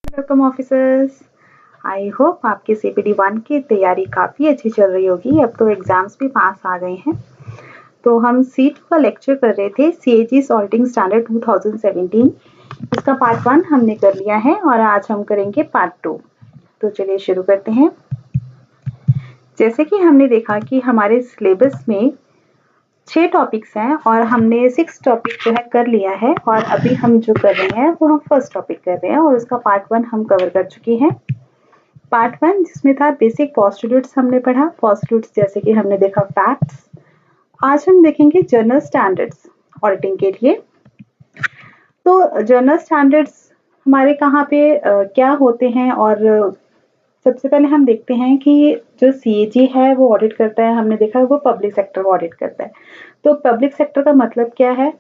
Welcome officers. I hope आपकी CPD 1 की तैयारी काफ़ी अच्छी चल रही होगी। अब तो एग्ज़ाम्स भी पास आ गए हैं। तो हम सीट का लेक्चर कर रहे थे सीएजी सॉल्टिंग स्टैंडर्ड 2017। इसका पार्ट 1 हमने कर लिया है और आज हम करेंगे पार्ट 2। तो चलिए शुरू करते हैं। जैसे कि हमने देखा कि हमारे सिलेबस में 6 टॉपिक्स हैं और हमने 6 टॉपिक जो है कर लिया है और अभी हम जो कर रहे हैं वो हम फर्स्ट टॉपिक कर रहे हैं और उसका पार्ट 1 हम कवर कर चुके हैं। पार्ट 1 जिसमें था बेसिक पोस्टुलेट्स हमने पढ़ा। पोस्टुलेट्स जैसे कि हमने देखा फैक्ट्स। आज हम देखेंगे जर्नल स्टैंडर्ड्स ऑडिटिंग के लिए। तो जर्नल स्टैंडर्ड्स हमारे कहाँ पे क्या होते हैं और सबसे पहले हम देखते हैं कि जो सीएजी है वो ऑडिट करता है। हमने देखा है वो पब्लिक सेक्टर ऑडिट करता है। तो पब्लिक सेक्टर का मतलब क्या है?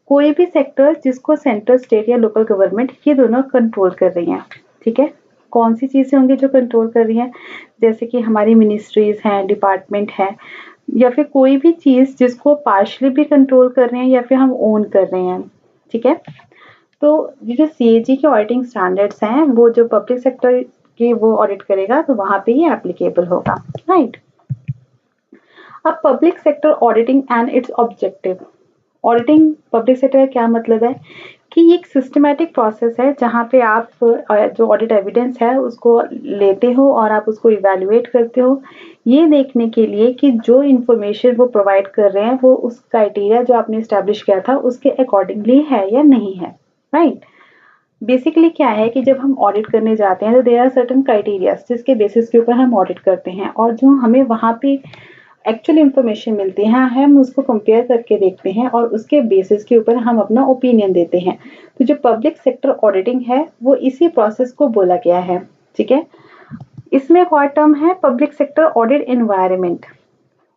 कोई भी सेक्टर जिसको सेंट्रल, स्टेट या लोकल गवर्नमेंट ये दोनों कंट्रोल कर रही हैं। ठीक है, कौन सी चीज़ें होंगी जो कंट्रोल कर रही हैं? जैसे कि हमारी मिनिस्ट्रीज हैं, डिपार्टमेंट है, या फिर कोई भी चीज़ जिसको पार्शली भी कंट्रोल कर रहे हैं या फिर हम ओन कर रहे हैं। ठीक है, तो ये जो सीएजी के ऑडिटिंग स्टैंडर्ड्स हैं वो जो पब्लिक सेक्टर के वो ऑडिट करेगा तो वहां पे ये एप्लीकेबल होगा। राइट। अब public sector auditing and it's objective. Auditing public sector का क्या मतलब है कि ये एक सिस्टमैटिक प्रोसेस है जहाँ पे आप जो ऑडिट एविडेंस है उसको लेते हो और आप उसको इवैल्यूएट करते हो, ये देखने के लिए कि जो इन्फॉर्मेशन वो प्रोवाइड कर रहे हैं वो उस क्राइटेरिया जो आपने इस्टेब्लिश किया था उसके अकॉर्डिंगली है या नहीं है। राइट। बेसिकली क्या है कि जब हम ऑडिट करने जाते हैं तो देयर आर सर्टेन क्राइटेरिया जिसके बेसिस के ऊपर हम ऑडिट करते हैं और जो हमें वहाँ पे एक्चुअल इन्फॉर्मेशन मिलती है हम उसको कंपेयर करके देखते हैं और उसके बेसिस के ऊपर हम अपना ओपिनियन देते हैं। तो जो पब्लिक सेक्टर ऑडिटिंग है वो इसी प्रोसेस को बोला गया है। ठीक है, इसमें एक और टर्म है public sector audit environment.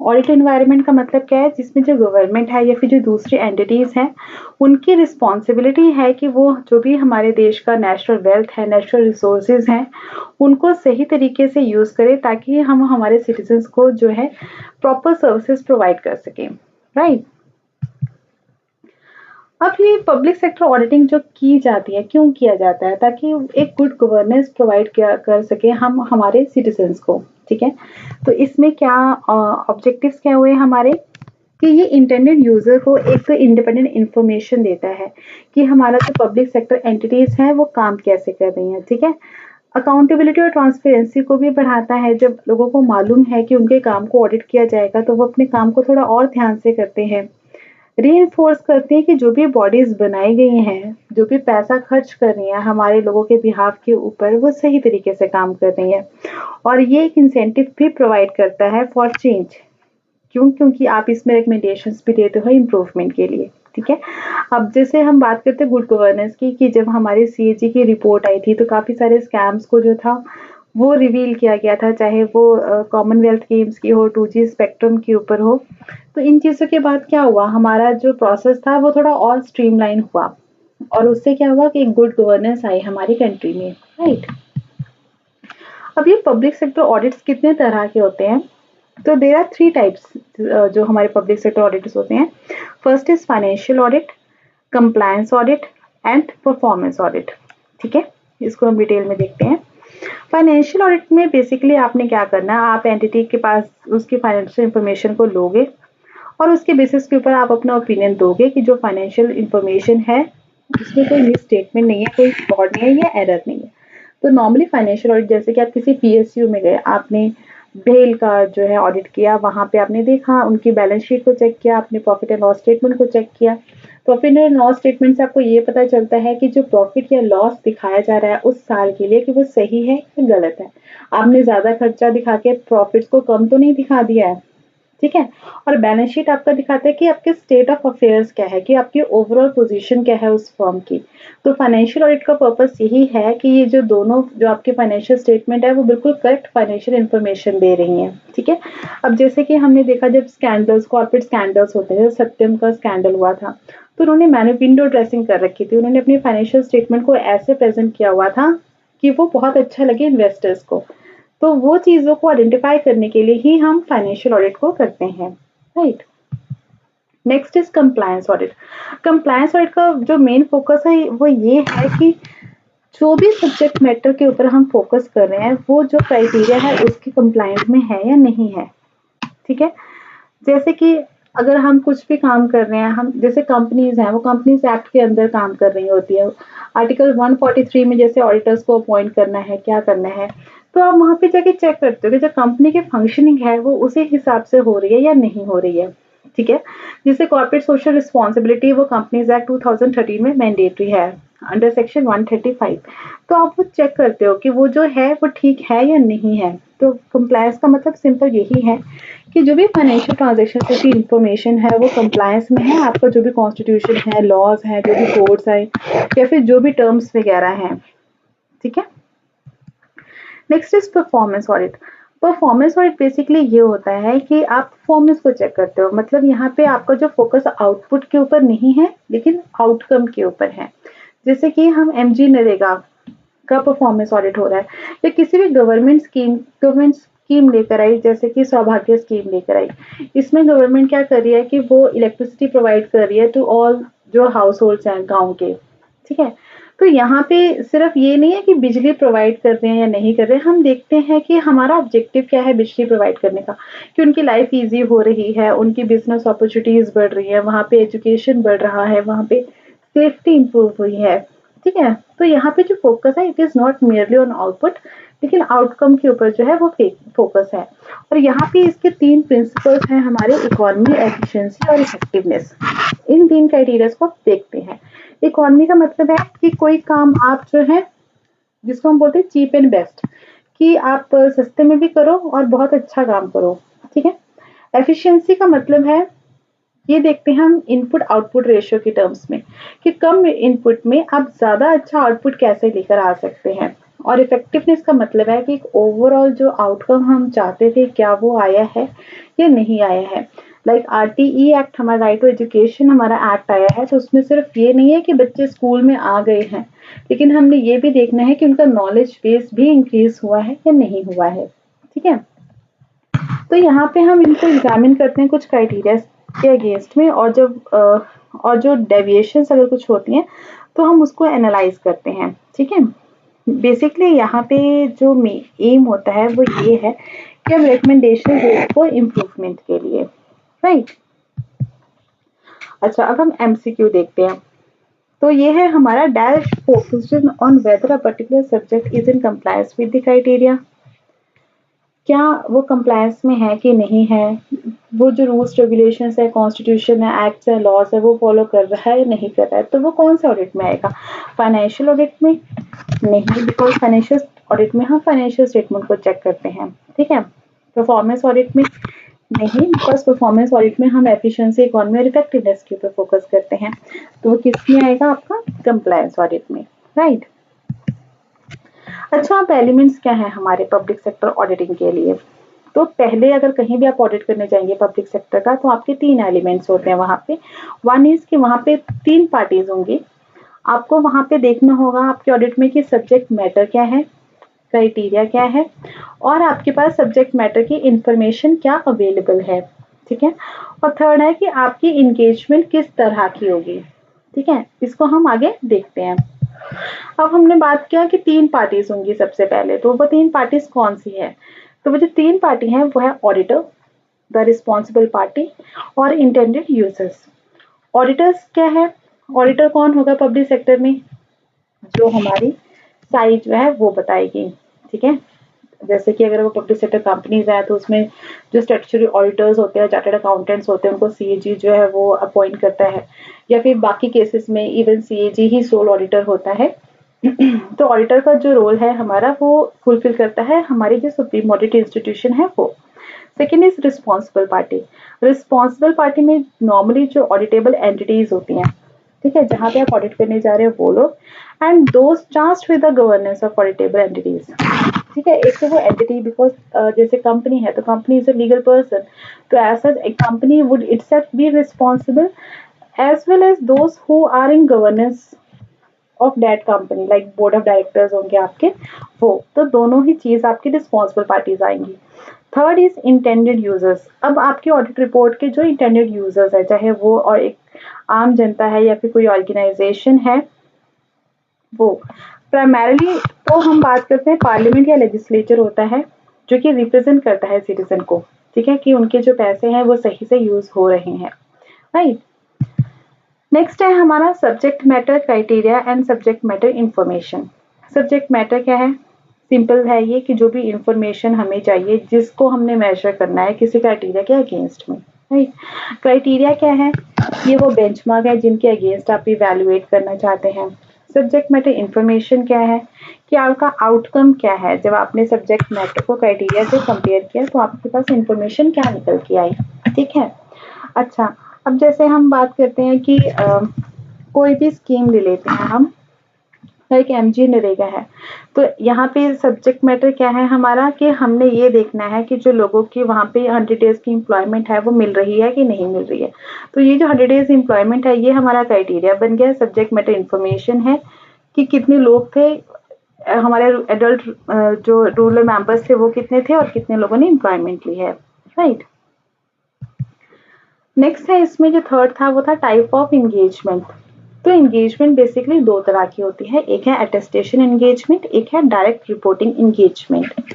Audit environment का मतलब क्या है? जिसमें जो गवर्नमेंट है या फिर जो दूसरी एंटिटीज हैं उनकी रिस्पॉन्सिबिलिटी है कि वो जो भी हमारे देश का नेचुरल वेल्थ है, नेचुरल रिसोर्सेज हैं, उनको सही तरीके से यूज करें ताकि हम हमारे सिटीजन्स को जो है प्रॉपर सर्विसेज प्रोवाइड कर सकें। राइट। अब ये पब्लिक सेक्टर ऑडिटिंग जो की जाती है क्यों किया जाता है? ताकि एक गुड गवर्नेंस प्रोवाइड कर सके हम हमारे सिटीजन्स को। ठीक है, तो इसमें क्या ऑब्जेक्टिव्स क्या हुए हमारे कि ये इंटरनेट यूजर को एक इंडिपेंडेंट इंफॉर्मेशन देता है कि हमारा जो पब्लिक सेक्टर एंटिटीज है वो काम कैसे कर रही हैं। ठीक है, अकाउंटेबिलिटी और ट्रांसपेरेंसी को भी बढ़ाता है। जब लोगों को मालूम है कि उनके काम को ऑडिट किया जाएगा तो वो अपने काम को थोड़ा और ध्यान से करते हैं। रीइंफोर्स करते हैं कि जो भी बॉडीज बनाई गई हैं, जो भी पैसा खर्च कर रही हैं हमारे लोगों के बिहाफ के ऊपर, वो सही तरीके से काम कर रही हैं। और ये एक इंसेंटिव भी प्रोवाइड करता है फॉर चेंज। क्यों? क्योंकि आप इसमें रिकमेंडेशंस भी देते हो इम्प्रूवमेंट के लिए। ठीक है, अब जैसे हम बात करते हैं गुड गवर्नेंस की कि जब हमारी सीएजी की रिपोर्ट आई थी तो काफ़ी सारे स्कैम्स को जो था वो रिवील किया गया था, चाहे वो कॉमनवेल्थ गेम्स की हो, 2G स्पेक्ट्रम के ऊपर हो। तो इन चीज़ों के बाद क्या हुआ, हमारा जो प्रोसेस था वो थोड़ा और स्ट्रीमलाइन हुआ और उससे क्या हुआ कि एक गुड गवर्नेंस आई हमारी कंट्री में। राइट। अब ये पब्लिक सेक्टर ऑडिट्स कितने तरह के होते हैं? तो देयर आर 3 टाइप्स जो हमारे पब्लिक सेक्टर ऑडिट्स होते हैं। First is financial audit, compliance audit and performance audit. ठीक है, इसको हम डिटेल में देखते हैं। फाइनेंशियल ऑडिट में बेसिकली आपने क्या करना है, आप एंटिटी के पास उसकी फाइनेंशियल इंफॉर्मेशन को लोगे और उसके बेसिस के ऊपर आप अपना ओपिनियन दोगे कि जो फाइनेंशियल इंफॉर्मेशन है उसमें कोई मिस स्टेटमेंट नहीं है, कोई फ्रॉड नहीं है या एरर नहीं है। तो नॉर्मली फाइनेंशियल ऑडिट जैसे कि आप किसी पीएसयू में गए, आपने भेल का जो है ऑडिट किया, वहाँ पे आपने देखा उनकी बैलेंस शीट को चेक किया, आपने प्रॉफिट एंड लॉस स्टेटमेंट को चेक किया। प्रॉफिट एंड लॉस स्टेटमेंट से आपको ये पता चलता है कि जो प्रॉफिट या लॉस दिखाया जा रहा है उस साल के लिए कि वो सही है या गलत है। आपने ज्यादा खर्चा दिखा के प्रॉफिट को कम तो नहीं दिखा दिया है। ठीक है, और बैलेंस शीट आपका दिखाता है कि आपके स्टेट ऑफ अफेयर्स क्या है, कि आपकी ओवरऑल पोजीशन क्या है उस फर्म की। तो फाइनेंशियल ऑडिट का पर्पस यही है कि ये जो दोनों जो आपके फाइनेंशियल स्टेटमेंट है वो बिल्कुल करेक्ट फाइनेंशियल इंफॉर्मेशन दे रही हैं। ठीक है, अब जैसे कि हमने देखा जब स्कैंडल्स, कॉर्पोरेट स्कैंडल्स होते हैं, सत्यम का स्कैंडल हुआ था तो उन्होंने मैंने विंडो ड्रेसिंग कर रखी थी। उन्होंने अपनी फाइनेंशियल स्टेटमेंट को ऐसे प्रेजेंट किया हुआ था कि वो बहुत अच्छा लगे इन्वेस्टर्स को। तो वो चीज़ों को आइडेंटिफाई करने के लिए ही हम फाइनेंशियल ऑडिट को करते हैं। Right. Next is compliance audit. Compliance audit का जो मेन फोकस है वो ये है कि जो भी सब्जेक्ट मैटर के ऊपर हम फोकस कर रहे हैं वो जो क्राइटेरिया है उसके कंप्लायंट में है या नहीं है, ठीक है। जैसे कि अगर हम कुछ भी काम कर रहे हैं, हम जैसे कंपनीज हैं वो कंपनीज एक्ट के अंदर काम कर रही होती है, आर्टिकल 143 में जैसे ऑडिटर्स को अपॉइंट करना है, क्या करना है, तो आप वहां पे जाके चेक करते हो कि जो कंपनी की फंक्शनिंग है वो उसी हिसाब से हो रही है या नहीं हो रही है, ठीक है। जिससे कॉर्पोरेट सोशल रिस्पॉन्सिबिलिटी वो कंपनीज एक्ट 2013 में मैंडेटरी है अंडर सेक्शन 135। तो आप वो चेक करते हो कि वो जो है वो ठीक है या नहीं है। तो कंप्लायंस का मतलब सिंपल यही है कि जो भी फाइनेंशियल ट्रांजैक्शन से की इंफॉर्मेशन है वो कंप्लायंस में है, आपका जो भी कॉन्स्टिट्यूशन है, लॉज है, जो भी कोड्स है या फिर जो भी टर्म्स वगैरह हैं, ठीक है। Next is performance audit. Performance audit basically ये होता है कि आप परफॉर्मेंस को चेक करते हो, मतलब यहाँ पे आपका जो फोकस आउटपुट के ऊपर नहीं है लेकिन आउटकम के ऊपर है। जैसे कि हम एमजी नरेगा का परफॉर्मेंस ऑडिट हो रहा है या किसी भी गवर्नमेंट स्कीम लेकर आई, जैसे कि सौभाग्य स्कीम लेकर आई। इसमें गवर्नमेंट क्या कर रही है कि वो इलेक्ट्रिसिटी प्रोवाइड कर रही है टू ऑल जो हाउस होल्ड्स हैं गाँव के, ठीक है। तो यहाँ पे सिर्फ ये नहीं है कि बिजली प्रोवाइड कर रहे हैं या नहीं कर रहे हैं, हम देखते हैं कि हमारा ऑब्जेक्टिव क्या है बिजली प्रोवाइड करने का, कि उनकी लाइफ इजी हो रही है, उनकी बिजनेस अपॉर्चुनिटीज बढ़ रही है, वहाँ पे एजुकेशन बढ़ रहा है, वहाँ पे सेफ्टी इंप्रूव हुई है, ठीक है। तो यहाँ पे जो फोकस है it is not merely on output लेकिन आउटकम के ऊपर जो है वो फोकस है। और यहाँ पे इसके 3 प्रिंसिपल्स हैं हमारे, इकोनॉमी, एफिशिएंसी और इफेक्टिवनेस। इन 3 क्राइटेरियाज को देखते हैं। इकोनॉमी का मतलब है कि कोई काम आप जो है जिसको हम बोलते हैं चीप एंड बेस्ट, कि आप सस्ते में भी करो और बहुत अच्छा काम करो, ठीक है। एफिशिएंसी का मतलब है, ये देखते हैं हम इनपुट आउटपुट रेशियो के टर्म्स में, कि कम इनपुट में आप ज्यादा अच्छा आउटपुट कैसे लेकर आ सकते हैं। और इफेक्टिवनेस का मतलब है कि ओवरऑल जो आउटकम हम चाहते थे क्या वो आया है या नहीं आया है। लाइक आरटीई एक्ट, हमारा राइट टू एजुकेशन हमारा एक्ट आया है, तो उसमें सिर्फ ये नहीं है कि बच्चे स्कूल में आ गए हैं, लेकिन हमने ये भी देखना है कि उनका नॉलेज बेस भी इंक्रीज हुआ है या नहीं हुआ है, ठीक है। तो यहाँ पे हम इनको एग्जामिन करते हैं कुछ क्राइटेरिया के अगेंस्ट में, और जब और जो डेविएशंस अगर कुछ होती हैं तो हम उसको एनालाइज करते हैं, ठीक है। बेसिकली यहाँ पे जो एम होता है वो ये है कि हम रिकमेंडेशन दे को इम्प्रूवमेंट के लिए, राइट। अच्छा, अब हम एमसीक्यू देखते हैं। तो ये है हमारा dash focused on whether a particular subject is in compliance with the criteria. क्या वो कंप्लायंस में है कि नहीं है, वो जो रूल्स रेगुलेशंस है, कॉन्स्टिट्यूशन है, एक्ट्स है, लॉज है, वो फॉलो कर रहा है या नहीं कर रहा है। तो वो कौन से ऑडिट में आएगा, फाइनेंशियल ऑडिट में नहीं, बिकॉज फाइनेंशियल ऑडिट में हम फाइनेंशियल स्टेटमेंट को चेक करते हैं, ठीक है। परफॉर्मेंस ऑडिट में नहीं, बिकॉज परफॉर्मेंस ऑडिट में हम एफिशिएंसी, इकोनॉमी और इफेक्टिवनेस के ऊपर फोकस करते हैं। तो वो किस में आएगा, आपका कंप्लायंस ऑडिट में, राइट। अच्छा, अब एलिमेंट्स क्या है हमारे पब्लिक सेक्टर ऑडिटिंग के लिए। तो पहले अगर कहीं भी आप ऑडिट करने जाएंगे पब्लिक सेक्टर का, तो आपके 3 एलिमेंट्स होते हैं वहाँ पे। वन इज कि वहाँ पे 3 पार्टीज होंगी। आपको वहाँ पे देखना होगा आपके ऑडिट में कि सब्जेक्ट मैटर क्या है, क्राइटेरिया क्या है, और आपके पास सब्जेक्ट मैटर की इंफॉर्मेशन क्या अवेलेबल है, ठीक है। और थर्ड है कि आपकी इंगेजमेंट किस तरह की होगी, ठीक है। इसको हम आगे देखते हैं। अब हमने बात किया कि 3 पार्टीज होंगी सबसे पहले, तो वो 3 पार्टीज कौन सी है। तो वो जो 3 पार्टी हैं वो है ऑडिटर, द रिस्पॉन्सिबल पार्टी और इंटेंडेड यूजर्स। ऑडिटर्स क्या है, ऑडिटर कौन होगा पब्लिक सेक्टर में, जो हमारी साइज जो है वो बताएगी, ठीक है। जैसे कि अगर वो पब्लिक सेक्टर कंपनीज है तो उसमें जो स्टैट्यूटरी ऑडिटर्स होते हैं, चार्टर्ड अकाउंटेंट्स होते हैं, उनको सीएजी जो है वो अपॉइंट करता है, या फिर बाकी केसेस में इवन सीएजी ही सोल ऑडिटर होता है। तो ऑडिटर का जो रोल है हमारा वो फुलफिल करता है हमारी जो सुप्रीम ऑडिट इंस्टीट्यूशन है वो। Second is responsible party. Responsible party में नॉर्मली जो ऑडिटेबल एंटिटीज होती हैं, ठीक है, जहाँ पे आप ऑडिट करने जा रहे हो वो लोग, and those charged with the governance of auditable entities, ठीक है। एक तो वो एंटिटी, बिकॉज जैसे कंपनी है तो company is a legal person, तो ऐसा एक company would itself be responsible as well as those who are in governance of that company, like board of directors होंगे आपके वो, तो दोनों ही चीज आपकी रिस्पॉन्सिबल पार्टीज आएंगी। Third is intended users. अब आपकी ऑडिट रिपोर्ट के जो इंटेंडेड यूजर्स है, चाहे वो और एक आम जनता है या फिर कोई ऑर्गेनाइजेशन है, वो प्राइमरीली तो हम बात करते हैं पार्लियामेंट या लेजिस्लेचर होता है जो कि रिप्रेजेंट करता है सिटीजन को, ठीक है, कि उनके जो पैसे हैं वो सही से यूज हो रहे हैं, राइट। नेक्स्ट है हमारा subject matter criteria and subject matter information. Subject matter क्या है? सिंपल है ये कि जो भी इंफॉर्मेशन हमें चाहिए जिसको हमने मेजर करना है किसी क्राइटेरिया के अगेंस्ट में, राइट। क्राइटेरिया क्या है? ये वो बेंचमार्क है जिनके अगेंस्ट आप इवैल्यूएट करना चाहते हैं। सब्जेक्ट मैटर इंफॉर्मेशन क्या है कि आपका आउटकम क्या है जब आपने सब्जेक्ट मैटर को क्राइटेरिया से कंपेयर किया तो आपके पास इंफॉर्मेशन क्या निकल के आई, ठीक है। अच्छा, अब जैसे हम बात करते हैं कि कोई भी स्कीम ले लेते हैं हम, लाइक एमजी नरेगा है, तो यहाँ पे सब्जेक्ट मैटर क्या है हमारा कि हमने ये देखना है कि जो लोगों की वहाँ पे 100 डेज की एम्प्लॉयमेंट है वो मिल रही है कि नहीं मिल रही है। तो ये जो 100 डेज एम्प्लॉयमेंट है ये हमारा क्राइटेरिया बन गया, सब्जेक्ट मैटर इंफॉर्मेशन है कि कितने लोग थे हमारे एडल्ट जो रूरल मेंबर्स थे वो कितने थे और कितने लोगों ने एम्प्लॉयमेंट ली है, राइट। नेक्स्ट है इसमें जो थर्ड था वो था टाइप ऑफ एंगेजमेंट। तो एंगेजमेंट बेसिकली दो तरह की होती है, एक है अटेस्टेशन एंगेजमेंट, एक है direct reporting engagement.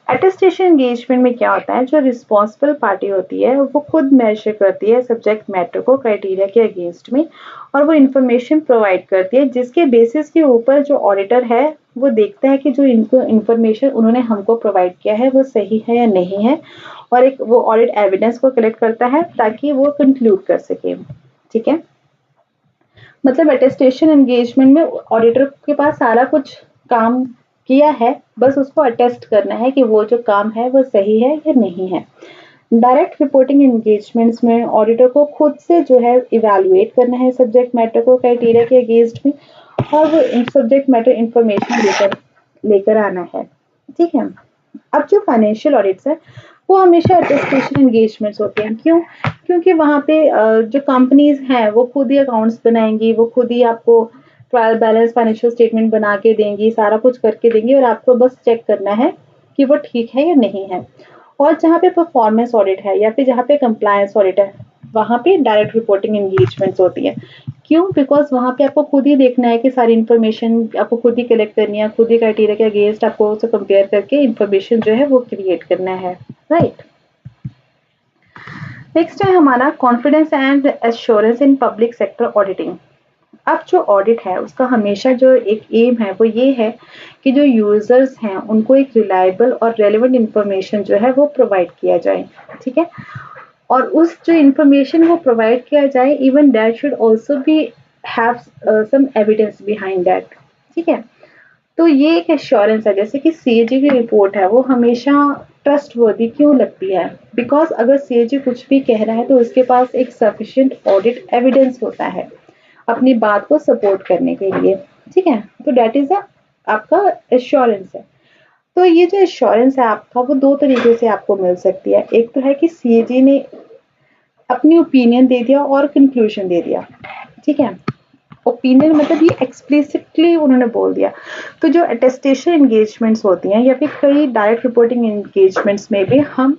Attestation engagement में क्या होता है, जो रिस्पॉन्सिबल पार्टी होती है वो खुद मेजर करती है सब्जेक्ट मैटर को क्राइटेरिया के अगेंस्ट में और वो इंफॉर्मेशन प्रोवाइड करती है जिसके बेसिस के ऊपर जो ऑडिटर है वो देखता है कि जो इनको इंफॉर्मेशन उन्होंने हमको प्रोवाइड किया है वो सही है या नहीं है, और एक वो ऑडिट एविडेंस को कलेक्ट करता है ताकि वो कंक्लूड कर सके, ठीक है। मतलब अटेस्टेशन एंगेजमेंट में ऑडिटर के पास सारा कुछ काम किया है, बस उसको अटेस्ट करना है कि वो जो काम है वो सही है या नहीं है। डायरेक्ट रिपोर्टिंग एंगेजमेंट्स में ऑडिटर को खुद से जो है इवैल्यूएट करना है सब्जेक्ट मैटर को क्राइटेरिया के अगेंस्ट में और वो सब्जेक्ट मैटर इंफॉर्मेशन लेकर आना है, ठीक है। अब जो फाइनेंशियल ऑडिट्स है वो हमेशा अटेस्टेशन एंगेजमेंट्स होते हैं, क्यों? क्योंकि वहाँ पे जो कंपनीज हैं वो खुद ही अकाउंट्स बनाएंगी, वो खुद ही आपको ट्रायल बैलेंस फाइनेंशियल स्टेटमेंट बना के देंगी, सारा कुछ करके देंगी और आपको बस चेक करना है कि वो ठीक है या नहीं है। और जहाँ पे परफॉर्मेंस ऑडिट है या फिर जहाँ पे कंप्लायंस ऑडिट है वहाँ पे डायरेक्ट रिपोर्टिंग एंगेजमेंट्स होती है, क्यों? बिकॉज वहाँ पे आपको खुद ही देखना है कि सारी इन्फॉर्मेशन आपको खुद ही कलेक्ट करनी है, खुद ही क्राइटेरिया के अगेंस्ट आपको उसे कंपेयर करके इन्फॉर्मेशन जो है वो क्रिएट करना है, राइट। नेक्स्ट है हमारा confidence and assurance in public sector auditing. अब जो ऑडिट है उसका हमेशा जो एक एम है वो ये है कि जो यूजर्स हैं उनको एक रिलायबल और रेलेवेंट इंफॉर्मेशन जो है वो प्रोवाइड किया जाए, ठीक है। और उस जो इंफॉर्मेशन वो प्रोवाइड किया जाए even that should also be have some evidence behind that, ठीक है। तो ये एक एश्योरेंस है, जैसे कि सीएजी की रिपोर्ट है वो हमेशा ट्रस्ट वर्दी क्यों लगती है, बिकॉज अगर सीएजी कुछ भी कह रहा है तो उसके पास एक सफिशिएंट ऑडिट एविडेंस होता है अपनी बात को सपोर्ट करने के लिए, ठीक है। तो दैट इज आपका एश्योरेंस है। तो ये जो एश्योरेंस है आपका वो दो तरीके से आपको मिल सकती है, एक तो है कि सीएजी ने अपनी ओपिनियन दे दिया और कंक्लूजन दे दिया, ठीक है। ओपिनियन मतलब ये एक्सप्लिसिटली उन्होंने बोल दिया। तो जो अटेस्टेशन एंगेजमेंट्स होती हैं या फिर कई डायरेक्ट रिपोर्टिंग एंगेजमेंट्स में भी हम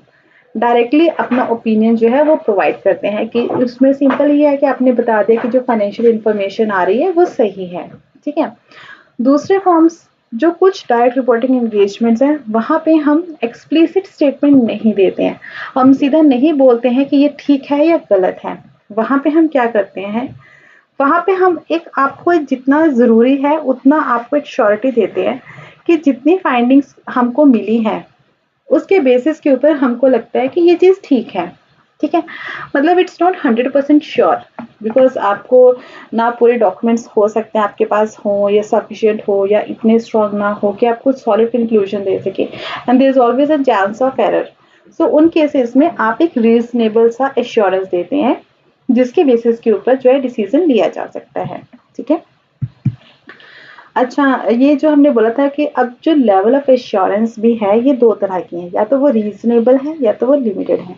डायरेक्टली अपना ओपिनियन जो है वो प्रोवाइड करते हैं कि उसमें सिंपल ये है कि आपने बता दिया कि जो फाइनेंशियल इंफॉर्मेशन आ रही है वो सही है, ठीक है। दूसरे फॉर्म्स जो कुछ डायरेक्ट रिपोर्टिंग एंगेजमेंट्स हैं वहाँ पे हम एक्सप्लिसिट स्टेटमेंट नहीं देते हैं, हम सीधा नहीं बोलते हैं कि ये ठीक है या गलत है। वहाँ पे हम क्या करते हैं, वहाँ पे हम एक आपको जितना ज़रूरी है उतना आपको एक श्योरिटी देते हैं कि जितनी फाइंडिंग्स हमको मिली हैं उसके बेसिस के ऊपर हमको लगता है कि ये चीज़ ठीक है, ठीक है। मतलब इट्स नॉट 100% श्योर, बिकॉज आपको ना पूरे डॉक्यूमेंट्स हो सकते हैं आपके पास हो या सफिशिएंट हो या इतने स्ट्रॉन्ग ना हो कि आप कुछ सॉलिड कंक्लूजन दे सके, and there is always a chance of error. So उन केसेस में आप एक रीजनेबल सा एश्योरेंस देते हैं जिसके बेसिस के ऊपर जो है डिसीजन लिया जा सकता है, ठीक है। अच्छा, ये जो हमने बोला था कि अब जो लेवल ऑफ एश्योरेंस भी है ये दो तरह की है, या तो वो रीजनेबल है या तो वो लिमिटेड है।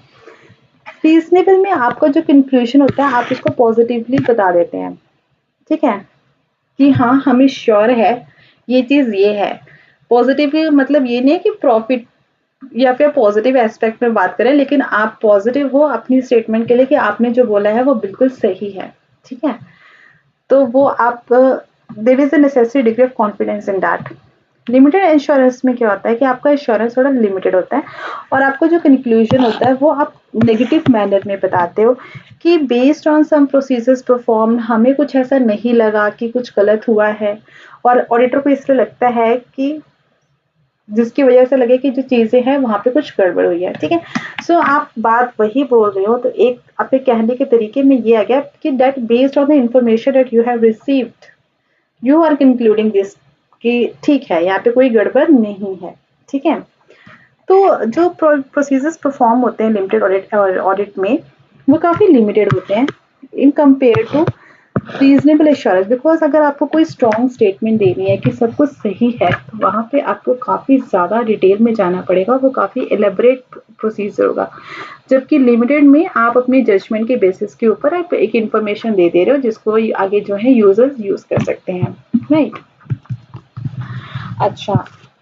रीजनेबल में आपका जो कंक्लूजन होता है आप उसको पॉजिटिवली बता देते हैं, ठीक है, कि हाँ हमें श्योर है ये चीज ये है। पॉजिटिवली मतलब ये नहीं कि प्रॉफिट या फिर पॉजिटिव एस्पेक्ट में बात करें, लेकिन आप पॉजिटिव हो अपनी स्टेटमेंट के लिए कि आपने जो बोला है वो बिल्कुल सही है, ठीक है। तो वो आप there is a necessary degree of confidence in that. Limited insurance में क्या होता है कि आपका इंश्योरेंस थोड़ा लिमिटेड होता है और आपको जो कंक्लूजन होता है वो आप नेगेटिव मैनर में बताते हो कि based on some procedures perform हमें कुछ ऐसा नहीं लगा कि कुछ गलत हुआ है, और ऑडिटर को इसलिए लगता है कि जिसकी वजह से लगे कि जो चीजें हैं वहां पे कुछ गड़बड़ हुई है, ठीक है। सो आप बात वही बोल रहे हो, तो एक आपके कहने के तरीके में ये आ गया कि that based on the information that you have received you are concluding this कि ठीक है यहाँ पे कोई गड़बड़ नहीं है, ठीक है। तो जो प्रोसीजर्स परफॉर्म होते हैं लिमिटेड ऑडिट ऑडिट में वो काफी लिमिटेड होते हैं in compare to reasonable assurance, because अगर आपको कोई स्ट्रॉन्ग स्टेटमेंट देनी है कि सब कुछ सही है तो वहां पे आपको काफी ज्यादा डिटेल में जाना पड़ेगा, वो काफी एलेबरेट प्रोसीजर होगा। जबकि लिमिटेड में आप अपनी जजमेंट के बेसिस के ऊपर आप एक इंफॉर्मेशन दे रहे हो जिसको आगे जो है यूजर्स यूज कर सकते हैं, राइट। अच्छा,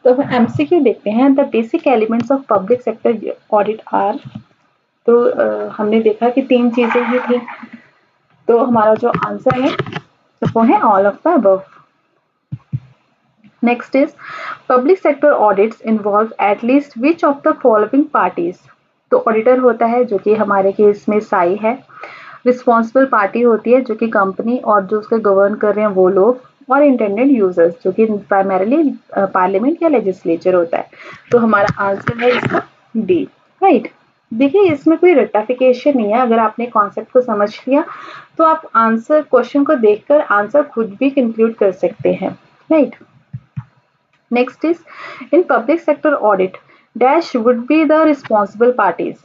तो अब एमसीक्यू देखते हैं। The basic elements of public sector audit are, तो हमने देखा कि तीन चीजें ही थी, तो हमारा जो आंसर है वो है all of the above. Next is public sector audits involve at least which of the following parties. तो ऑडिटर होता है जो कि हमारे केस में साई है, रिस्पॉन्सिबल पार्टी होती है जो कि कंपनी और जो उसके गवर्न कर रहे हैं वो लोग, और इंटेंडेड यूजर्स जो कि प्राइमरीली पार्लियामेंट या लेजिस्लेचर होता है। तो हमारा आंसर है इसका डी, राइट। देखिए इसमें कोई रट्टाफिकेशन नहीं है, अगर आपने कॉन्सेप्ट को समझ लिया तो आप आंसर क्वेश्चन को देखकर आंसर खुद भी कंक्लूड कर सकते हैं, right. Next is in public sector audit dash would be the responsible parties.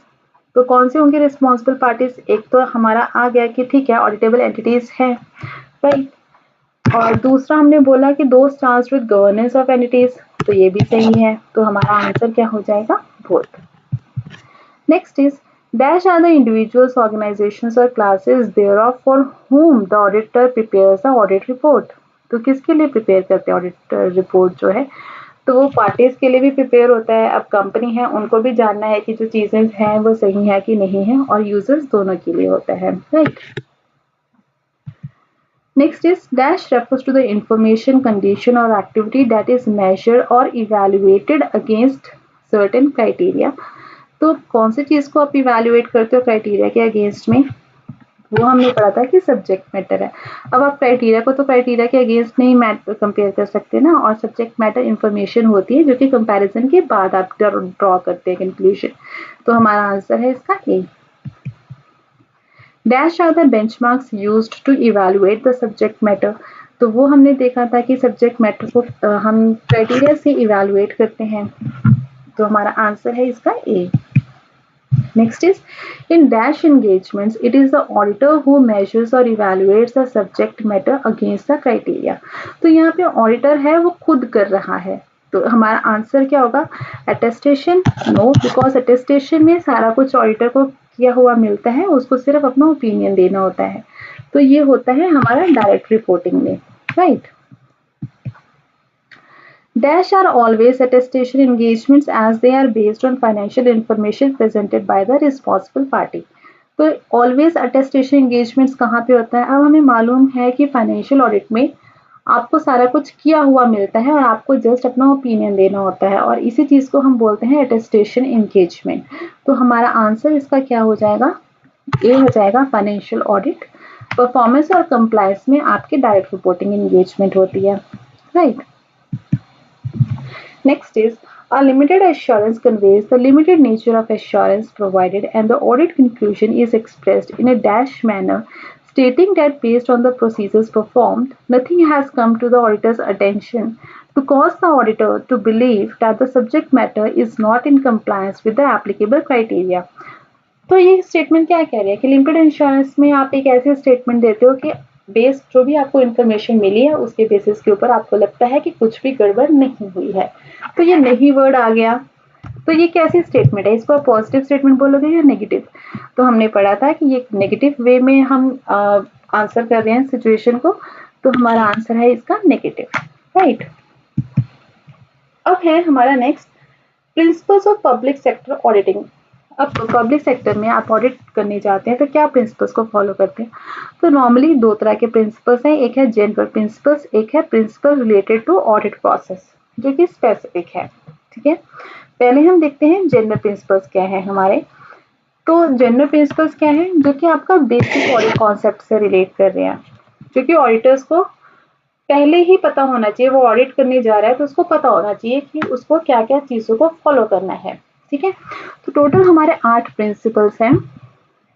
तो कौन सी होंगी रिस्पॉन्सिबल पार्टीज? एक तो हमारा आ गया कि ठीक है ऑडिटेबल एंटिटीज है, राइट। और दूसरा हमने बोला कि दोस्त charge with governance of entities, तो ये भी सही है, तो हमारा आंसर क्या हो जाएगा? Both. Next is dash are the individuals, organizations or classes thereof for whom the auditor prepares the audit report। तो किसके लिए प्रिपेयर करते हैं ऑडिट रिपोर्ट जो है? तो वो पार्टीज के लिए भी प्रिपेयर होता है। अब कंपनी है उनको भी जानना है कि जो चीजें हैं वो सही है कि नहीं है, और यूजर्स दोनों के लिए होता है, right. Next is dash refers to the information, condition or activity that is measured or evaluated against certain criteria। तो कौन सी चीज को आप इवेल्युएट करते हो क्राइटेरिया के अगेंस्ट में? वो हमने पढ़ा था कि सब्जेक्ट मैटर है। अब आप क्राइटेरिया को तो क्राइटेरिया के अगेंस्ट नहीं कंपेयर कर सकते ना, और सब्जेक्ट मैटर इंफॉर्मेशन होती है जो कि कंपैरिजन के बाद आप ड्रॉ करते हैं कंक्लूजन। तो हमारा आंसर है इसका A. Dash are the benchmarks used to evaluate the subject matter. तो वो हमने देखा था कि सब्जेक्ट मैटर को हम क्राइटेरिया से इवैल्यूएट करते हैं, तो हमारा आंसर है इसका ए। Next is in dash engagements, it is the auditor who measures or evaluates the subject matter against the criteria। तो यहाँ पे ऑडिटर है वो खुद कर रहा है, तो हमारा आंसर क्या होगा? अटेस्टेशन? नो, बिकॉज अटेस्टेशन में सारा कुछ ऑडिटर को किया हुआ मिलता है, उसको सिर्फ अपना ओपिनियन देना होता है। तो ये होता है हमारा डायरेक्ट रिपोर्टिंग में, right. Dash are always attestation engagements as they are based on financial information presented by the responsible party। तो always attestation engagements कहाँ पे होता है? अब हमें मालूम है कि फाइनेंशियल ऑडिट में आपको सारा कुछ किया हुआ मिलता है और आपको जस्ट अपना ओपिनियन देना होता है, और इसी चीज को हम बोलते हैं अटेस्टेशन एंगेजमेंट। तो हमारा आंसर इसका क्या हो जाएगा? ए हो जाएगा। फाइनेंशियल ऑडिट परफॉर्मेंस और कंप्लायंस में आपकी डायरेक्ट रिपोर्टिंग एंगेजमेंट होती है, right. Next is a limited assurance conveys the limited nature of assurance provided, and the audit conclusion is expressed in a dash manner, stating that based on the procedures performed, nothing has come to the auditor's attention to cause the auditor to believe that the subject matter is not in compliance with the applicable criteria। तो ये statement क्या कह रही है कि limited insurance में आप एक ऐसे स्टेटमेंट देते हो कि बेस जो भी आपको इन्फॉर्मेशन मिली है उसके बेसिस के ऊपर आपको लगता है कि कुछ भी गड़बड़ नहीं हुई है। तो ये नहीं वर्ड आ गया, तो ये कैसी स्टेटमेंट है? इसको आप पॉजिटिव स्टेटमेंट बोलोगे या नेगेटिव? तो हमने पढ़ा था कि ये नेगेटिव वे में हम आंसर कर रहे हैं सिचुएशन को, तो हमारा आंसर है इसका नेगेटिव, राइट। अब है हमारा next principles of public sector auditing. अब पब्लिक सेक्टर में आप ऑडिट करने जाते हैं तो क्या प्रिंसिपल्स को फॉलो करते हैं? तो नॉर्मली 2 तरह के प्रिंसिपल्स हैं, एक है जनरल प्रिंसिपल्स, एक है principle related to audit process जो कि स्पेसिफिक है। ठीक है, पहले हम देखते हैं जनरल प्रिंसिपल्स क्या है हमारे। तो जनरल प्रिंसिपल्स क्या है? जो कि आपका बेसिक ऑडिट कॉन्सेप्ट से रिलेट कर रहे हैं, जो कि ऑडिटर्स को पहले ही पता होना चाहिए। वो ऑडिट करने जा रहा है तो उसको पता होना चाहिए कि उसको क्या क्या चीजों को फॉलो करना है। ठीक है, तो टोटल हमारे 8 प्रिंसिपल्स हैं।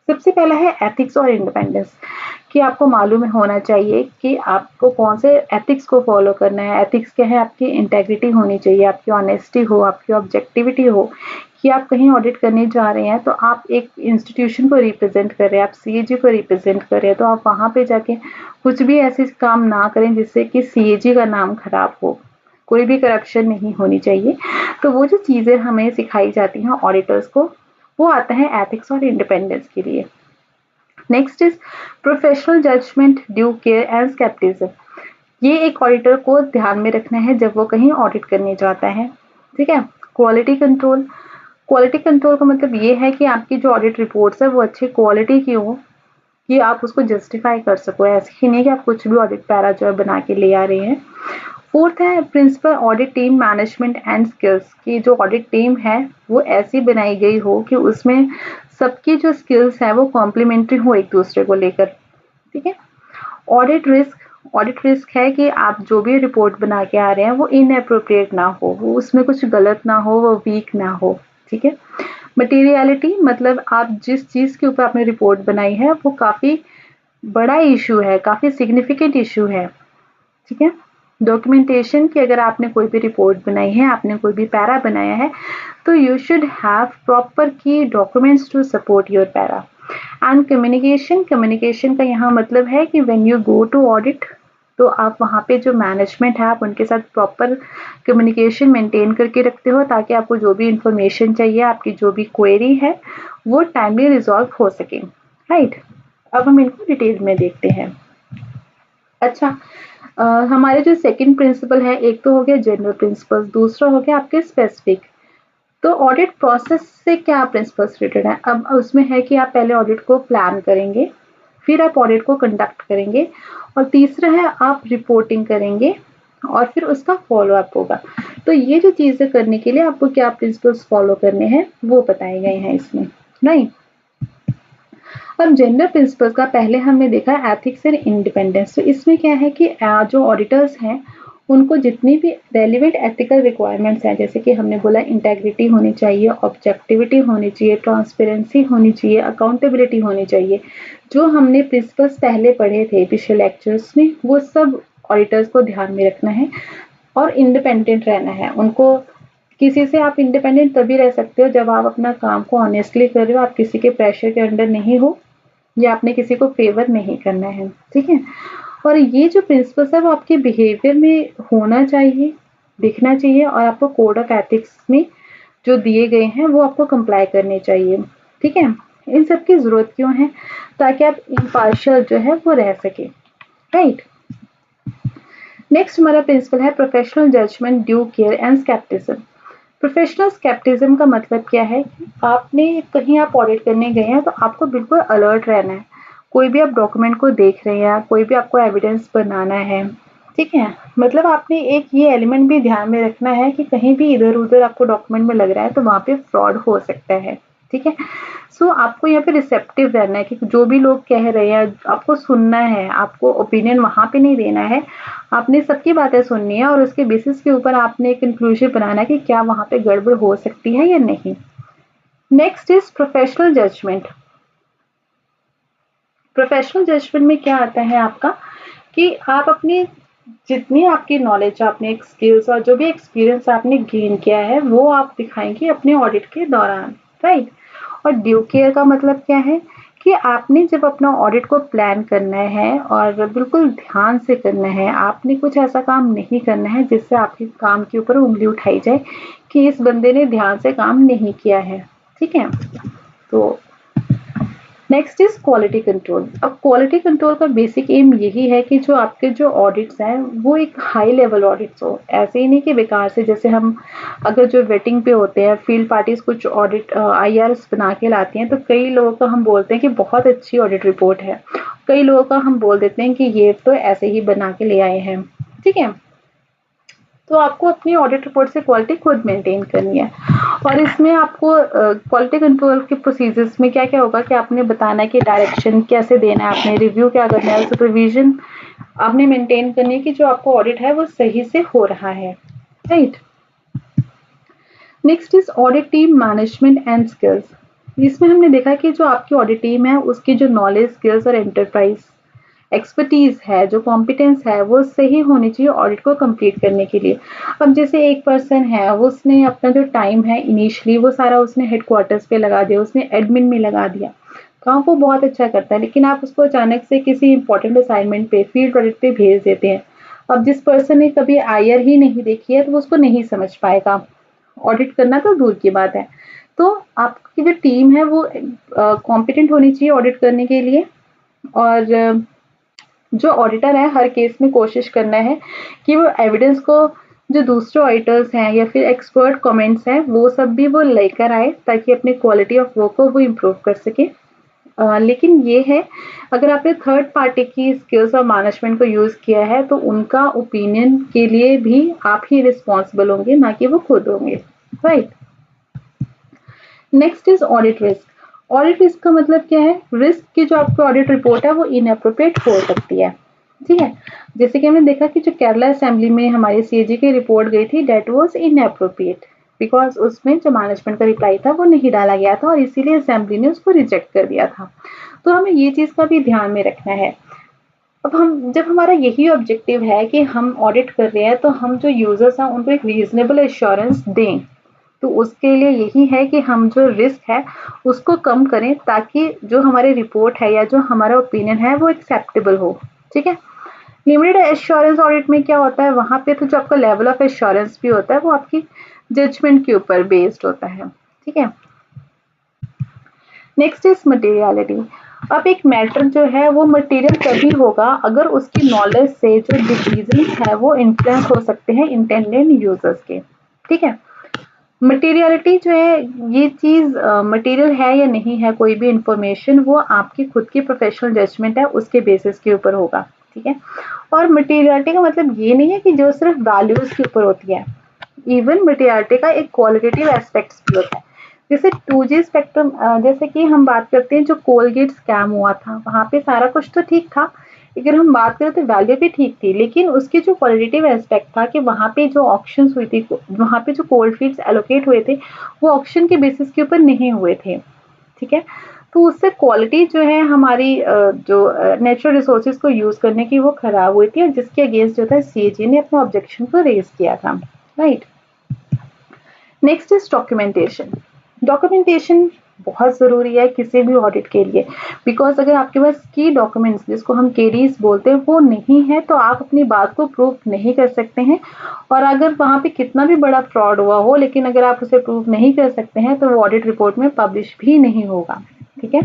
सबसे पहला है एथिक्स और इंडिपेंडेंस, कि आपको मालूम होना चाहिए कि आपको कौन से एथिक्स को फॉलो करना है। एथिक्स क्या है? आपकी इंटेग्रिटी होनी चाहिए, आपकी ऑनेस्टी हो, आपकी ऑब्जेक्टिविटी हो, कि आप कहीं ऑडिट करने जा रहे हैं तो आप एक इंस्टीट्यूशन को रिप्रेजेंट कर रहे हैं, आप सीएजी को रिप्रेजेंट कर रहे हैं, तो आप वहां पे जाके कुछ भी ऐसे काम ना करें जिससे कि सीएजी का नाम खराब हो। कोई भी करप्शन नहीं होनी चाहिए। तो वो जो चीजें हमें सिखाई जाती हैं ऑडिटर्स को, वो आता है एथिक्स और इंडिपेंडेंस के लिए। Next is professional judgement, due care and scepticism. ये एक ऑडिटर को ध्यान में रखना है जब वो कहीं ऑडिट करने जाता है। ठीक है, क्वालिटी कंट्रोल। क्वालिटी कंट्रोल का मतलब ये है कि आपकी जो ऑडिट रिपोर्ट्स है वो अच्छी क्वालिटी की हो, कि आप उसको जस्टिफाई कर सको। ऐसे ही नहीं कि आप कुछ भी ऑडिट पैरा जो है बना के ले आ रहे हैं। फोर्थ है principle audit team management and skills, की जो ऑडिट टीम है वो ऐसी बनाई गई हो कि उसमें सबकी जो स्किल्स है वो कॉम्प्लीमेंट्री हो एक दूसरे को लेकर। ठीक है, ऑडिट रिस्क। ऑडिट रिस्क है कि आप जो भी रिपोर्ट बना के आ रहे हैं वो इनअप्रोप्रिएट ना हो, वो उसमें कुछ गलत ना हो, वो वीक ना हो। ठीक है, मटेरियलिटी, मतलब आप जिस चीज के ऊपर आपने रिपोर्ट बनाई है वो काफी बड़ा इशू है, काफी सिग्निफिकेंट इशू है। ठीक है, डॉक्यूमेंटेशन की, अगर आपने कोई भी रिपोर्ट बनाई है, आपने कोई भी पैरा बनाया है, तो you should have proper key documents to support your para. And communication. Communication का यहाँ मतलब है कि when you go to audit, तो आप वहाँ पे जो मैनेजमेंट है आप उनके साथ प्रॉपर कम्युनिकेशन मेंटेन करके रखते हो, ताकि आपको जो भी इंफॉर्मेशन चाहिए, आपकी जो भी क्वेरी है वो टाइमली रिजॉल्व हो सके। राइट, अब हम इनको डिटेल में देखते हैं। अच्छा, हमारे जो सेकंड प्रिंसिपल है, एक तो हो गया जनरल प्रिंसिपल, दूसरा हो गया आपके स्पेसिफिक। तो ऑडिट प्रोसेस से क्या प्रिंसिपल्स रिलेटेड है? अब उसमें है कि आप पहले ऑडिट को प्लान करेंगे, फिर आप ऑडिट को कंडक्ट करेंगे, और तीसरा है आप रिपोर्टिंग करेंगे, और फिर उसका फॉलो अप होगा। तो ये जो चीजें करने के लिए आपको क्या प्रिंसिपल्स फॉलो करने हैं वो बताए गए हैं इसमें। नहीं, अब जेंडर प्रिंसिपल्स का पहले हमने देखा एथिक्स एंड इंडिपेंडेंस। तो इसमें क्या है कि जो ऑडिटर्स हैं उनको जितनी भी रेलिवेंट एथिकल रिक्वायरमेंट्स हैं, जैसे कि हमने बोला इंटेग्रिटी होनी चाहिए, ऑब्जेक्टिविटी होनी चाहिए, ट्रांसपेरेंसी होनी चाहिए, अकाउंटेबिलिटी होनी चाहिए, जो हमने प्रिंसिपल्स पहले पढ़े थे पिछले लेक्चर्स में, वो सब ऑडिटर्स को ध्यान में रखना है। और इंडिपेंडेंट रहना है उनको। किसी से आप इंडिपेंडेंट तभी रह सकते हो जब आप अपना काम को ऑनेस्टली कर रहे हो, आप किसी के प्रेशर के अंडर नहीं हो, या आपने किसी को फेवर नहीं करना है। ठीक है, और ये जो प्रिंसिपल्स है वो आपके बिहेवियर में होना चाहिए, दिखना चाहिए, और आपको कोड ऑफ एथिक्स में जो दिए गए हैं वो आपको कंप्लाई करने चाहिए। ठीक है, इन सब की जरूरत क्यों है? ताकि आप इम्पार्शियल जो है वो रह सके। राइट, नेक्स्ट हमारा प्रिंसिपल है professional judgement, due care and scepticism. Professional scepticism का मतलब क्या है? आपने कहीं आप ऑडिट करने गए हैं तो आपको बिल्कुल अलर्ट रहना है। कोई भी आप डॉक्यूमेंट को देख रहे हैं, कोई भी आपको एविडेंस बनाना है, ठीक है, मतलब आपने एक ये एलिमेंट भी ध्यान में रखना है कि कहीं भी इधर उधर आपको डॉक्यूमेंट में लग रहा है तो वहां पे फ्रॉड हो सकता है। ठीक है, सो आपको यहाँ पे रिसेप्टिव रहना है कि जो भी लोग कह रहे हैं आपको सुनना है, आपको ओपिनियन वहां पे नहीं देना है, आपने सबकी बातें सुननी है, और उसके बेसिस के ऊपर आपने एक कंक्लूजन बनाना है कि क्या वहां पे गड़बड़ हो सकती है या नहीं। Next is professional judgement. Professional judgement में क्या आता है आपका, कि आप अपनी जितनी आपकी नॉलेज, आपने एक स्किल्स और जो भी एक्सपीरियंस आपने गेन किया है वो आप दिखाएंगे अपने ऑडिट के दौरान। राइट, और ड्यू केयर का मतलब क्या है, कि आपने जब अपना ऑडिट को प्लान करना है और बिल्कुल ध्यान से करना है, आपने कुछ ऐसा काम नहीं करना है जिससे आपके काम के ऊपर उंगली उठाई जाए कि इस बंदे ने ध्यान से काम नहीं किया है। ठीक है, तो नेक्स्ट इज क्वालिटी कंट्रोल। अब क्वालिटी कंट्रोल का बेसिक एम यही है कि जो आपके जो ऑडिट्स हैं वो एक हाई लेवल ऑडिट्स हो, ऐसे ही नहीं कि बेकार से, जैसे हम अगर जो वेटिंग पे होते हैं फील्ड पार्टीज कुछ ऑडिट आईआरएस बना के लाती हैं, तो कई लोगों का हम बोलते हैं कि बहुत अच्छी ऑडिट रिपोर्ट है, कई लोगों का हम बोल देते हैं कि ये तो ऐसे ही बना के ले आए हैं। ठीक है, तो आपको अपनी ऑडिट रिपोर्ट से क्वालिटी खुद मेंटेन करनी है। और इसमें आपको क्वालिटी कंट्रोल के प्रोसीजर्स में क्या क्या होगा कि आपने बताना है कि डायरेक्शन कैसे देना है, आपने रिव्यू क्या करना है, सुपरविजन आपने मेंटेन करनी है कि जो आपको ऑडिट है वो सही से हो रहा है। Right. Next is audit team management and skills. इसमें हमने देखा कि जो आपकी ऑडिट टीम है उसकी जो नॉलेज, स्किल्स और एंटरप्राइज एक्सपर्टीज है, जो कॉम्पिटेंस है वो सही होनी चाहिए ऑडिट को कंप्लीट करने के लिए। अब जैसे एक पर्सन है, वो उसने अपना जो टाइम है इनिशियली वो सारा उसने हेडक्वार्टर्स पे लगा दिया, उसने एडमिन में लगा दिया, काम वो बहुत अच्छा करता है, लेकिन आप उसको अचानक से किसी इंपॉर्टेंट असाइनमेंट पे, फील्ड ऑडिट पे भेज देते हैं। अब जिस पर्सन ने कभी आईआर ही नहीं देखी है तो वो उसको नहीं समझ पाएगा, ऑडिट करना तो दूर की बात है। तो आपकी जो टीम है वो कॉम्पिटेंट होनी चाहिए ऑडिट करने के लिए। और जो ऑडिटर है हर केस में कोशिश करना है कि वो एविडेंस को, जो दूसरे ऑडिटर्स हैं या फिर एक्सपर्ट कमेंट्स हैं, वो सब भी वो लेकर आए ताकि अपनी क्वालिटी ऑफ वर्क को वो इम्प्रूव कर सके। लेकिन ये है, अगर आपने थर्ड पार्टी की स्किल्स और मैनेजमेंट को यूज किया है तो उनका ओपिनियन के लिए भी आप ही रिस्पॉन्सिबल होंगे, ना कि वो खुद होंगे। Right. Next is audit risk. Audit risk का मतलब क्या है? रिस्क की जो आपकी ऑडिट रिपोर्ट है वो इनअप्रोप्रिएट हो सकती है। ठीक है, जैसे कि हमने देखा कि जो केरला असेंबली में हमारी सीएजी की रिपोर्ट गई थी, दैट वाज इनअप्रोप्रिएट बिकॉज उसमें जो मैनेजमेंट का रिप्लाई था वो नहीं डाला गया था और इसीलिए असेंबली ने उसको रिजेक्ट कर दिया था। तो हमें ये चीज का भी ध्यान में रखना है। अब हम, जब हमारा यही ऑब्जेक्टिव है कि हम ऑडिट कर रहे हैं तो हम जो यूजर्स हैं उनको एक रीजनेबल एश्योरेंस दें, तो उसके लिए यही है कि हम जो रिस्क है उसको कम करें ताकि जो हमारी रिपोर्ट है या जो हमारा ओपिनियन है वो एक्सेप्टेबल हो। ठीक है, लिमिटेड एश्योरेंस ऑडिट में क्या होता है, वहां पे तो जो आपका लेवल ऑफ एश्योरेंस भी होता है वो आपकी जजमेंट के ऊपर बेस्ड होता है। ठीक है, नेक्स्ट इज मटेरियलिटी। अब एक मैटर जो है वो मटेरियल तभी होगा अगर उसकी नॉलेज से जो डिसीजन है वो इन्फ्लुएंस हो सकते हैं इंटेंडेड यूजर्स के। ठीक है, मटेरियलिटी जो है, ये चीज मटेरियल है या नहीं है कोई भी इंफॉर्मेशन, वो आपकी खुद की प्रोफेशनल जजमेंट है उसके बेसिस के ऊपर होगा। ठीक है, और मटेरियलिटी का मतलब ये नहीं है कि जो सिर्फ वैल्यूज के ऊपर होती है, इवन मटेरियलिटी का एक क्वालिटेटिव एस्पेक्ट्स भी होता है। जैसे 2G स्पेक्ट्रम, जैसे कि हम बात करते हैं जो कोलगेट स्कैम हुआ था, वहां पे सारा कुछ तो ठीक था, अगर हम बात करें तो वैल्यू भी ठीक थी, लेकिन उसकी जो क्वालिटेटिव एस्पेक्ट था कि वहां पे जो ऑक्शंस हुई थी, वहां पे जो कोल्ड फील्ड्स एलोकेट हुए थे वो ऑक्शन के बेसिस के ऊपर नहीं हुए थे। ठीक है, तो उससे क्वालिटी जो है हमारी जो नेचुरल रिसोर्सेज को यूज करने की वो खराब हुई थी, और जिसके अगेंस्ट जो था सीएजी ने अपना ऑब्जेक्शन को रेज किया था। Right. Next is documentation. Documentation बहुत ज़रूरी है किसी भी ऑडिट के लिए, बिकॉज अगर आपके पास की डॉक्यूमेंट्स, जिसको हम केडीज बोलते हैं, वो नहीं है तो आप अपनी बात को प्रूव नहीं कर सकते हैं। और अगर वहाँ पे कितना भी बड़ा फ्रॉड हुआ हो, लेकिन अगर आप उसे प्रूव नहीं कर सकते हैं तो वो ऑडिट रिपोर्ट में पब्लिश भी नहीं होगा। ठीक है,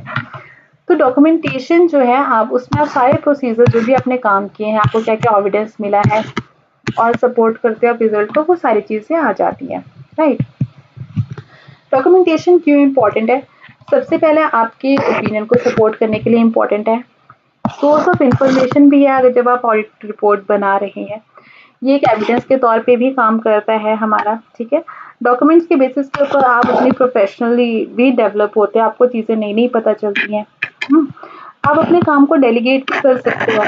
तो डॉक्यूमेंटेशन जो है, आप उसमें आप सारे प्रोसीजर जो भी आपने काम किए हैं, आपको क्या क्या एविडेंस मिला है और सपोर्ट करते हो आप रिजल्ट को, वो सारी चीज़ें आ जाती हैं। राइट। डॉक्यूमेंटेशन क्यों इम्पोर्टेंट है? सबसे पहले आपके ओपिनियन को सपोर्ट करने के लिए इम्पोर्टेंट है, सोर्स ऑफ इंफॉर्मेशन भी है अगर जब आप ऑडिट रिपोर्ट बना रहे हैं, ये एक एविडेंस के तौर पे भी काम करता है हमारा। ठीक है, डॉक्यूमेंट्स के बेसिस के ऊपर आप अपनी प्रोफेशनली भी डेवलप होते हैं, आपको चीज़ें नई नई पता चलती हैं। आप अपने काम को डेलीगेट कर सकते हो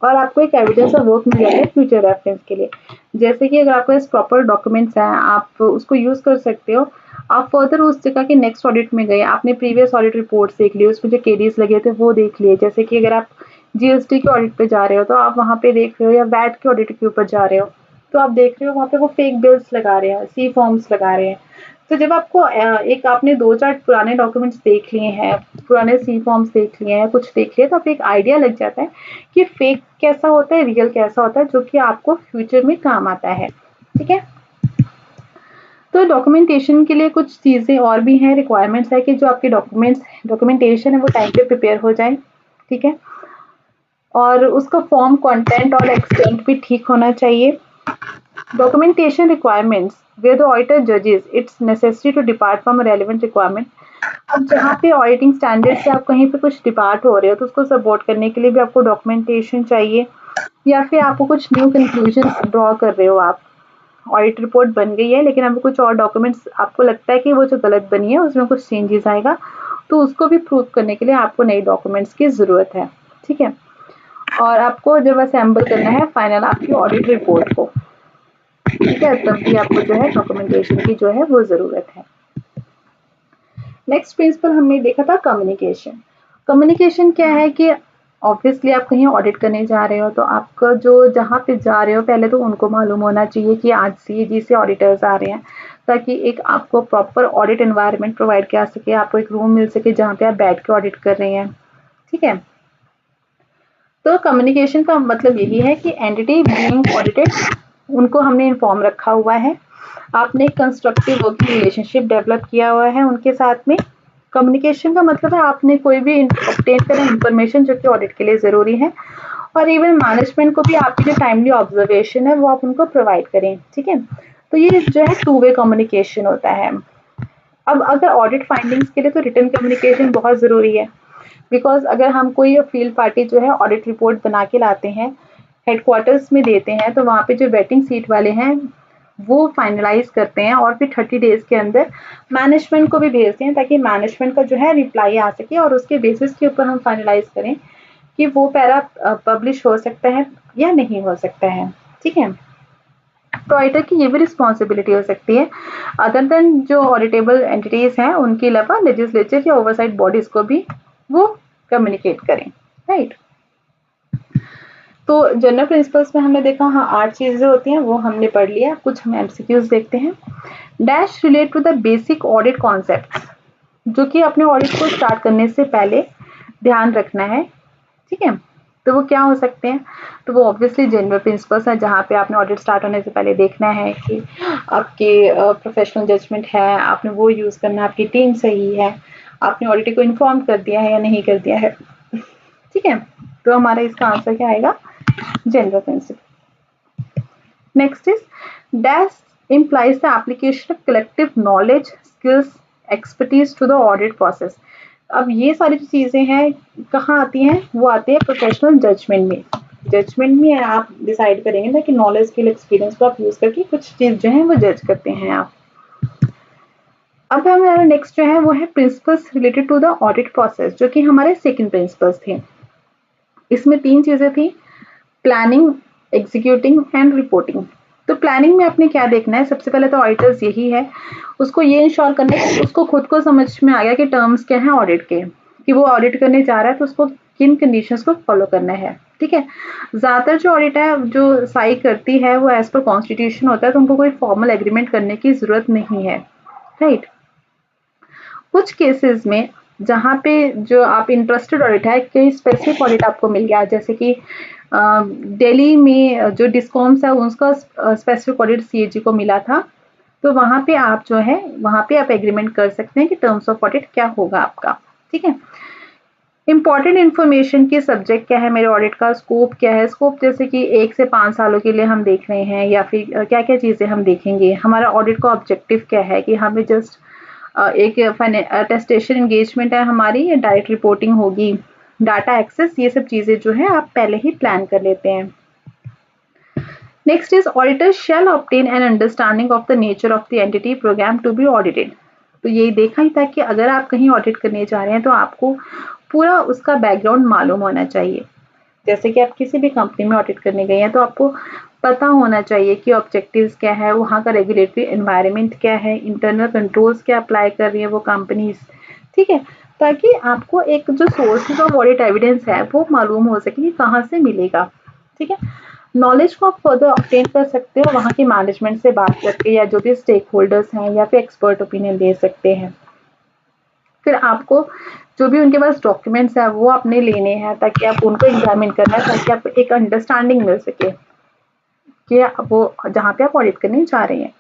और आपको एक एविडेंस और वर्क मिल जाता है फ्यूचर रेफरेंस के लिए। जैसे कि अगर आपके पास प्रॉपर डॉक्यूमेंट्स हैं, आप उसको यूज़ कर सकते हो। आप फर्दर उस जगह के नेक्स्ट ऑडिट में गए, आपने प्रीवियस ऑडिट रिपोर्ट्स देख ली, उसमें जो केडीज लगे थे वो देख लिए। जैसे कि अगर आप जीएसटी के ऑडिट पे जा रहे हो तो आप वहाँ पे देख रहे हो, या वैट के ऑडिट के ऊपर जा रहे हो तो आप देख रहे हो वहाँ पे वो फेक बिल्स लगा रहे हैं, सी फॉर्म्स लगा रहे हैं। तो जब आपको एक आपने 2-4 पुराने डॉक्यूमेंट्स देख लिए हैं, पुराने सी फॉर्म्स देख लिए हैं, कुछ देख लिया, तो आपको एक आइडिया लग जाता है कि फेक कैसा होता है, रियल कैसा होता है, जो कि आपको फ्यूचर में काम आता है। ठीक है, तो डॉक्यूमेंटेशन के लिए कुछ चीज़ें और भी हैं, रिक्वायरमेंट्स है कि जो आपके डॉक्यूमेंटेशन है वो टाइम पे प्रिपेयर हो जाए, ठीक है, और उसका फॉर्म, कंटेंट और एक्सटेंट भी ठीक होना चाहिए। Documentation requirements where the auditor judges it's necessary to depart from a relevant requirement। अब जहाँ पे ऑडिटिंग स्टैंडर्ड से आप कहीं पे कुछ डिपार्ट हो रहे हो तो उसको सपोर्ट करने के लिए भी आपको डॉक्यूमेंटेशन चाहिए, या फिर आपको कुछ न्यू कंक्लूजन ड्रॉ कर रहे हो, आप ऑडिट रिपोर्ट बन गई है लेकिन अभी कुछ और डॉक्यूमेंट्स आपको लगता है कि वो जो गलत बनी है उसमें कुछ चेंजेस आएगा, तो उसको भी प्रूव करने के लिए आपको नई डॉक्यूमेंट्स की ज़रूरत है, ठीक है। और आपको जब असेंबल करना है फाइनल आपकी ऑडिट रिपोर्ट को, ठीक है, तब भी आपको जो है डॉक्यूमेंटेशन की जो है वो ज़रूरत है। नेक्स्ट प्रिंसिपल हमने देखा था कम्युनिकेशन। कम्युनिकेशन क्या है कि ऑब्वियसली आप कहीं ऑडिट करने जा रहे हो तो आपका जो जहाँ पे जा रहे हो पहले तो उनको मालूम होना चाहिए कि आज सीएजी से ऑडिटर्स आ रहे हैं, ताकि एक आपको प्रॉपर ऑडिट एनवायरनमेंट प्रोवाइड किया सके, आपको एक रूम मिल सके जहाँ पे आप बैठ के ऑडिट कर रहे हैं, ठीक है। तो कम्युनिकेशन का मतलब यही है कि एंटिटी बीइंग ऑडिटेड उनको हमने इन्फॉर्म रखा हुआ है, आपने कंस्ट्रक्टिव वर्किंग रिलेशनशिप डेवलप किया हुआ है उनके साथ में। कम्युनिकेशन का मतलब है आपने कोई भी ऑब्टेन करें इंफॉर्मेशन जो कि ऑडिट के लिए ज़रूरी है, और इवन मैनेजमेंट को भी आपकी जो टाइमली ऑब्जर्वेशन है वो आप उनको प्रोवाइड करें, ठीक है। तो ये जो है टू वे कम्युनिकेशन होता है। अब अगर ऑडिट फाइंडिंग्स के लिए तो रिटन कम्युनिकेशन बहुत ज़रूरी है, बिकॉज अगर हम कोई फील्ड पार्टी जो है ऑडिट रिपोर्ट बना के लाते हैं, हेडक्वार्टर्स में देते हैं, तो वहाँ पे जो वेटिंग सीट वाले हैं वो फाइनलाइज करते हैं और फिर 30 डेज के अंदर मैनेजमेंट को भी भेजते हैं, ताकि मैनेजमेंट का जो है रिप्लाई आ सके और उसके बेसिस के ऊपर हम फाइनलाइज करें कि वो पैरा पब्लिश हो सकता है या नहीं हो सकता है, ठीक है। तो ऑडिटर की ये भी रिस्पॉन्सिबिलिटी हो सकती है, अदर देन जो ऑडिटेबल एंटिटीज हैं उनके अलावा लेजिस्लेचर या ओवरसाइट बॉडीज को भी वो कम्युनिकेट करें, राइट। तो जनरल प्रिंसिपल्स में हमने देखा, हाँ 8 चीजें होती हैं वो हमने पढ़ लिया। कुछ हम एमसीक्यूज देखते हैं। Dash relate to the basic audit concept, जो कि अपने ऑडिट को स्टार्ट करने से पहले ध्यान रखना है, ठीक है। तो वो क्या हो सकते हैं, तो वो ऑब्वियसली जनरल प्रिंसिपल्स है, जहाँ पे आपने ऑडिट स्टार्ट होने से पहले देखना है कि आपके प्रोफेशनल जजमेंट है, आपने वो यूज़ करना, आपकी टीम सही है, आपने ऑडिटर को इन्फॉर्म कर दिया है या नहीं कर दिया है, ठीक है। तो हमारा इसका आंसर क्या आएगा, general principle. Next is dash implies the application of collective knowledge, skills, expertise to the audit process। अब ये सारी जो चीज़ें हैं कहाँ आती हैं, वो आती है प्रोफेशनल जजमेंट में। जजमेंट में आप डिसाइड करेंगे ना कि नॉलेज, स्किल, एक्सपीरियंस को आप यूज़ करके कुछ चीज़ जो है वो जज करते हैं आप। अब हमारा नेक्स्ट जो है वो है principles related to the audit process, जो कि हमारे सेकंड प्रिंसिपल्स थे। इसमें 3 चीज़ें थी, प्लानिंग, एग्जीक्यूटिंग एंड रिपोर्टिंग। तो प्लानिंग में आपने क्या देखना है, सबसे पहले तो ऑडिटर्स यही है, उसको ये इंश्योर करना है कि उसको खुद को समझ में आ गया कि टर्म्स क्या है ऑडिट के, कि वो ऑडिट करने जा रहा है तो उसको किन कंडीशंस को फॉलो करना है, ठीक है। ज़्यादातर जो ऑडिट है जो साई करती है वो एज पर कॉन्स्टिट्यूशन होता है, तो उनको कोई फॉर्मल एग्रीमेंट करने की ज़रूरत नहीं है, राइट। कुछ केसेस में जहाँ पे जो आप इंटरेस्टेड ऑडिट है, कई स्पेसिफिक ऑडिट आपको मिल गया, जैसे कि दिल्ली में जो डिस्कॉम्स है उसका स्पेसिफिक ऑडिट सीएजी को मिला था, तो वहाँ पे आप जो है वहाँ पे आप एग्रीमेंट कर सकते हैं कि टर्म्स ऑफ ऑडिट क्या होगा आपका, ठीक है। इंपॉर्टेंट इन्फॉर्मेशन की सब्जेक्ट क्या है मेरे ऑडिट का, स्कोप क्या है, स्कोप जैसे कि 1 से 5 सालों के लिए हम देख रहे हैं, या फिर क्या क्या चीज़ें हम देखेंगे, हमारा ऑडिट का ऑब्जेक्टिव क्या है, कि हमें जस्ट एक अटेस्टेशन एंगेजमेंट है हमारी, या डायरेक्ट रिपोर्टिंग होगी, डाटा एक्सेस, ये सब चीज़ें जो है आप पहले ही प्लान कर लेते हैं। Next is auditor shall obtain an understanding of the nature of the entity program to be audited. तो यही देखा ही था कि अगर आप कहीं ऑडिट करने जा रहे हैं तो आपको पूरा उसका बैकग्राउंड मालूम होना चाहिए। जैसे कि आप किसी भी कंपनी में ऑडिट करने गए हैं तो आपको पता होना चाहिए कि ऑब्जेक्टिव्स क्या है, वहाँ का रेगुलेटरी एनवायरनमेंट क्या है, इंटरनल कंट्रोल्स क्या अप्लाई कर रही है वो कंपनीज, ठीक है, ताकि आपको एक जो सोर्सेज ऑफ ऑडिट एविडेंस है वो मालूम हो सके कि कहाँ से मिलेगा, ठीक है। नॉलेज को आप फर्दर ऑब्टेन कर सकते हो वहाँ के मैनेजमेंट से बात करके, या जो भी स्टेक होल्डर्स हैं, या फिर एक्सपर्ट ओपिनियन दे सकते हैं। फिर आपको जो भी उनके पास डॉक्यूमेंट्स है वो आपने लेने हैं, ताकि आप उनको एग्जामिन करना है, ताकि आपको एक अंडरस्टैंडिंग मिल सके कि वो जहाँ पे आप ऑडिट करने जा रहे हैं।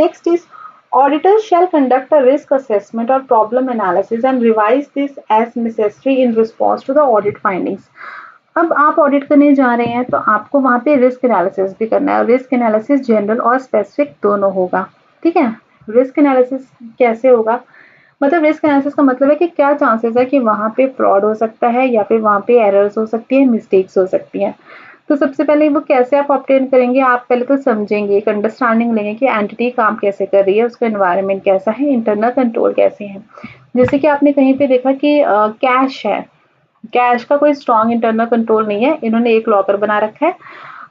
Next is auditors shall conduct a risk assessment or problem analysis and revise this as necessary in response to the audit findings. अब आप ऑडिट करने जा रहे हैं तो आपको वहां पे रिस्क एनालिसिस भी करना है और रिस्क एनालिसिस जनरल और स्पेसिफिक दोनों होगा। ठीक है, रिस्क एनालिसिस कैसे होगा, मतलब रिस्क एनालिसिस का मतलब है कि क्या चांसेस है कि वहां पे फ्रॉड हो सकता है या फिर वहां पे एरर्स हो सकती है, मिस्टेक्स हो सकती हैं। तो सबसे पहले वो कैसे आप ऑब्टेन करेंगे, आप पहले तो समझेंगे, एक अंडरस्टैंडिंग लेंगे कि एंटिटी काम कैसे कर रही है, उसका एनवायरनमेंट कैसा है, इंटरनल कंट्रोल कैसे हैं। जैसे कि आपने कहीं पे देखा कि कैश है, कैश का कोई स्ट्रॉन्ग इंटरनल कंट्रोल नहीं है, इन्होंने एक लॉकर बना रखा है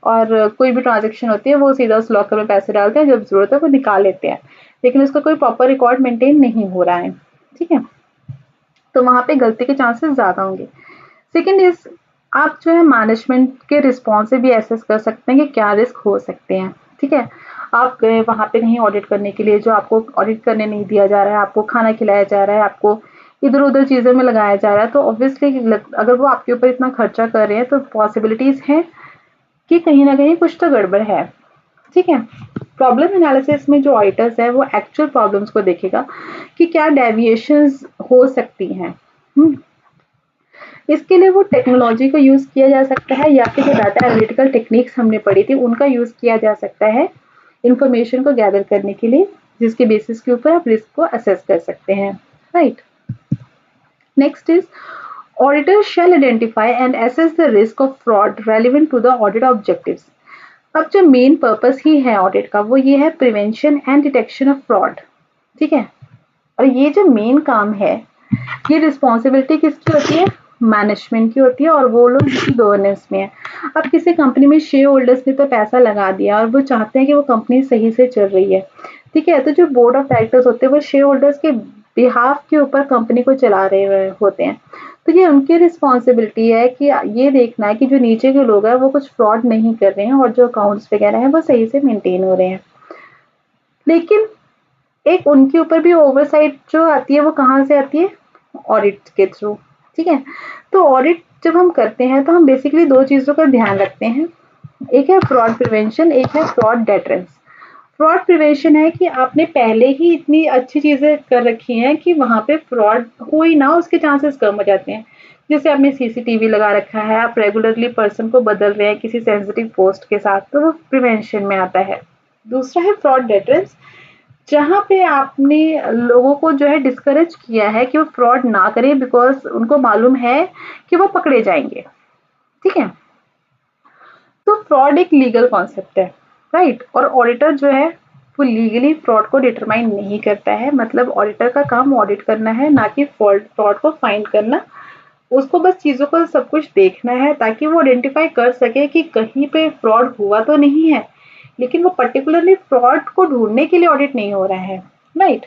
और कोई भी ट्रांजेक्शन होती है वो सीधा उस लॉकर में पैसे डालते हैं, जब जरूरत है वो निकाल लेते हैं, लेकिन उसका कोई प्रॉपर रिकॉर्ड मेंटेन नहीं हो रहा है। ठीक है, तो वहां पे गलती के चांसेस ज्यादा होंगे। सेकेंड इज, आप जो है मैनेजमेंट के रिस्पॉन्स से भी एसेस कर सकते हैं कि क्या रिस्क हो सकते हैं। ठीक है, आप गए वहां पे कहीं ऑडिट करने के लिए, जो आपको ऑडिट करने नहीं दिया जा रहा है, आपको खाना खिलाया जा रहा है, आपको इधर उधर चीजों में लगाया जा रहा है, तो ऑब्वियसली अगर वो आपके ऊपर इतना खर्चा कर रहे हैं तो पॉसिबिलिटीज हैं कि कहीं ना कहीं कुछ तो गड़बड़ है। ठीक है, प्रॉब्लम एनालिसिस में जो ऑडिटर्स है वो एक्चुअल प्रॉब्लम्स को देखेगा कि क्या डेविएशंस हो सकती हैं। इसके लिए वो टेक्नोलॉजी को यूज किया जा सकता है या फिर जो डाटा एनालिटिकल टेक्निक्स हमने पढ़ी थी उनका यूज किया जा सकता है इंफॉर्मेशन को गैदर करने के लिए, जिसके बेसिस के ऊपर आप रिस्क को असेस कर सकते हैं। Right, next is auditor shall identify and assess the risk of fraud relevant to the audit objectives. अब जो मेन पर्पस ही है ऑडिट का वो ये है prevention and detection of fraud. ठीक है, और ये जो मेन काम है ये रिस्पॉन्सिबिलिटी किसकी होती है, मैनेजमेंट की होती है, और वो लोग जिसकी गवर्नेंस में है। अब किसी कंपनी में शेयर होल्डर्स ने तो पैसा लगा दिया और वो चाहते हैं कि वो कंपनी सही से चल रही है। ठीक है, तो जो बोर्ड ऑफ डायरेक्टर्स होते हैं वो शेयर होल्डर्स के बिहाफ के ऊपर कंपनी को चला रहे होते हैं, तो ये उनकी रिस्पॉन्सिबिलिटी है कि ये देखना है कि जो नीचे के लोग हैं वो कुछ फ्रॉड नहीं कर रहे हैं और जो अकाउंट्स वगैरह हैं वो सही से मेंटेन हो रहे हैं। लेकिन एक उनके ऊपर भी ओवरसाइट जो आती है वो कहाँ से आती है, ऑडिट के थ्रू। ठीक है, तो ऑडिट जब हम करते हैं तो हम बेसिकली दो चीजों का ध्यान रखते हैं, एक है फ्रॉड प्रिवेंशन, एक है फ्रॉड डेटरेंस। फ्रॉड प्रिवेंशन है कि आपने पहले ही इतनी अच्छी चीजें कर रखी हैं कि वहां पे फ्रॉड हो ही ना, उसके चांसेस कम हो जाते हैं। जैसे आपने सीसीटीवी लगा रखा है, आप रेगुलरली पर्सन को बदल रहे हैं किसी सेंसिटिव पोस्ट के साथ, तो वो प्रिवेंशन में आता है। दूसरा है फ्रॉड डेटरेंस, जहाँ पे आपने लोगों को जो है डिस्करेज किया है कि वो फ्रॉड ना करें बिकॉज उनको मालूम है कि वो पकड़े जाएंगे। ठीक है, तो फ्रॉड एक लीगल कॉन्सेप्ट है, राइट, और ऑडिटर जो है वो लीगली फ्रॉड को डिटरमाइन नहीं करता है, मतलब ऑडिटर का काम ऑडिट करना है, ना कि फ्रॉड को फाइंड करना। उसको बस चीजों को सब कुछ देखना है ताकि वो आइडेंटिफाई कर सके कि कहीं पे फ्रॉड हुआ तो नहीं है, लेकिन वो पर्टिकुलरली फ्रॉड को ढूंढने के लिए ऑडिट नहीं हो रहा है। Right,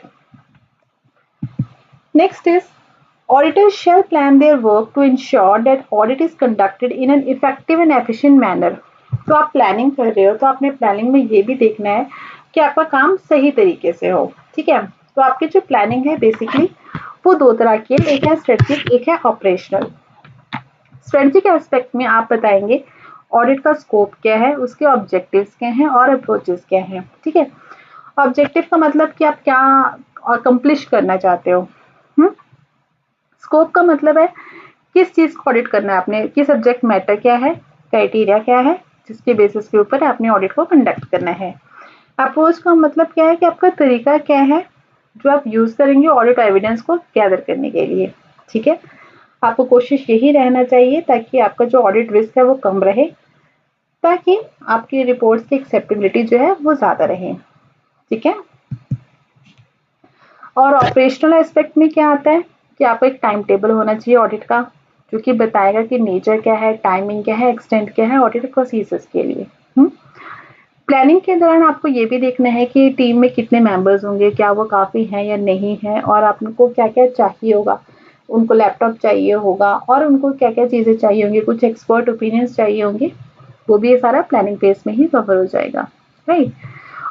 next is auditors shall plan their work to ensure that audit is conducted in an effective and efficient manner। तो आप प्लानिंग कर रहे हो तो आपने प्लानिंग में ये भी देखना है कि आपका काम सही तरीके से हो। ठीक है, तो आपकी जो प्लानिंग है बेसिकली वो दो तरह की है, एक है स्ट्रेटेजिक, एक है ऑपरेशनल। स्ट्रेटेजिक एस्पेक्ट में आप बताएंगे ऑडिट का स्कोप क्या है, उसके ऑब्जेक्टिव्स क्या हैं और अप्रोचेस क्या हैं। ठीक है, ऑब्जेक्टिव का मतलब कि आप क्या अकम्प्लिश करना चाहते हो। स्कोप का मतलब है किस चीज को ऑडिट करना है आपने, किस सब्जेक्ट मैटर क्या है, क्राइटेरिया क्या है, जिसके बेसिस के ऊपर आपने ऑडिट को कंडक्ट करना है। अप्रोच का मतलब क्या है कि आपका तरीका क्या है जो आप यूज करेंगे ऑडिट एविडेंस को गैदर करने के लिए। ठीक है, आपको कोशिश यही रहना चाहिए ताकि आपका जो ऑडिट रिस्क है वो कम रहे, ताकि आपकी रिपोर्ट्स की एक्सेप्टेबिलिटी जो है वो ज्यादा रहे। ठीक है, और ऑपरेशनल एस्पेक्ट में क्या आता है कि आपको एक टाइम टेबल होना चाहिए ऑडिट का, जो कि बताएगा कि नेचर क्या है, टाइमिंग क्या है, एक्सटेंट क्या है ऑडिट प्रोसीजर्स के लिए। प्लानिंग के दौरान आपको ये भी देखना है कि टीम में कितने मेंबर्स होंगे, क्या वो काफ़ी हैं या नहीं है, और आपको क्या-क्या चाहिए होगा। उनको लैपटॉप चाहिए होगा और उनको क्या-क्या चीज़ें चाहिए होंगी, कुछ एक्सपर्ट ओपिनियंस चाहिए होंगे, वो भी ये सारा प्लानिंग फेज में ही कवर हो जाएगा। राइट,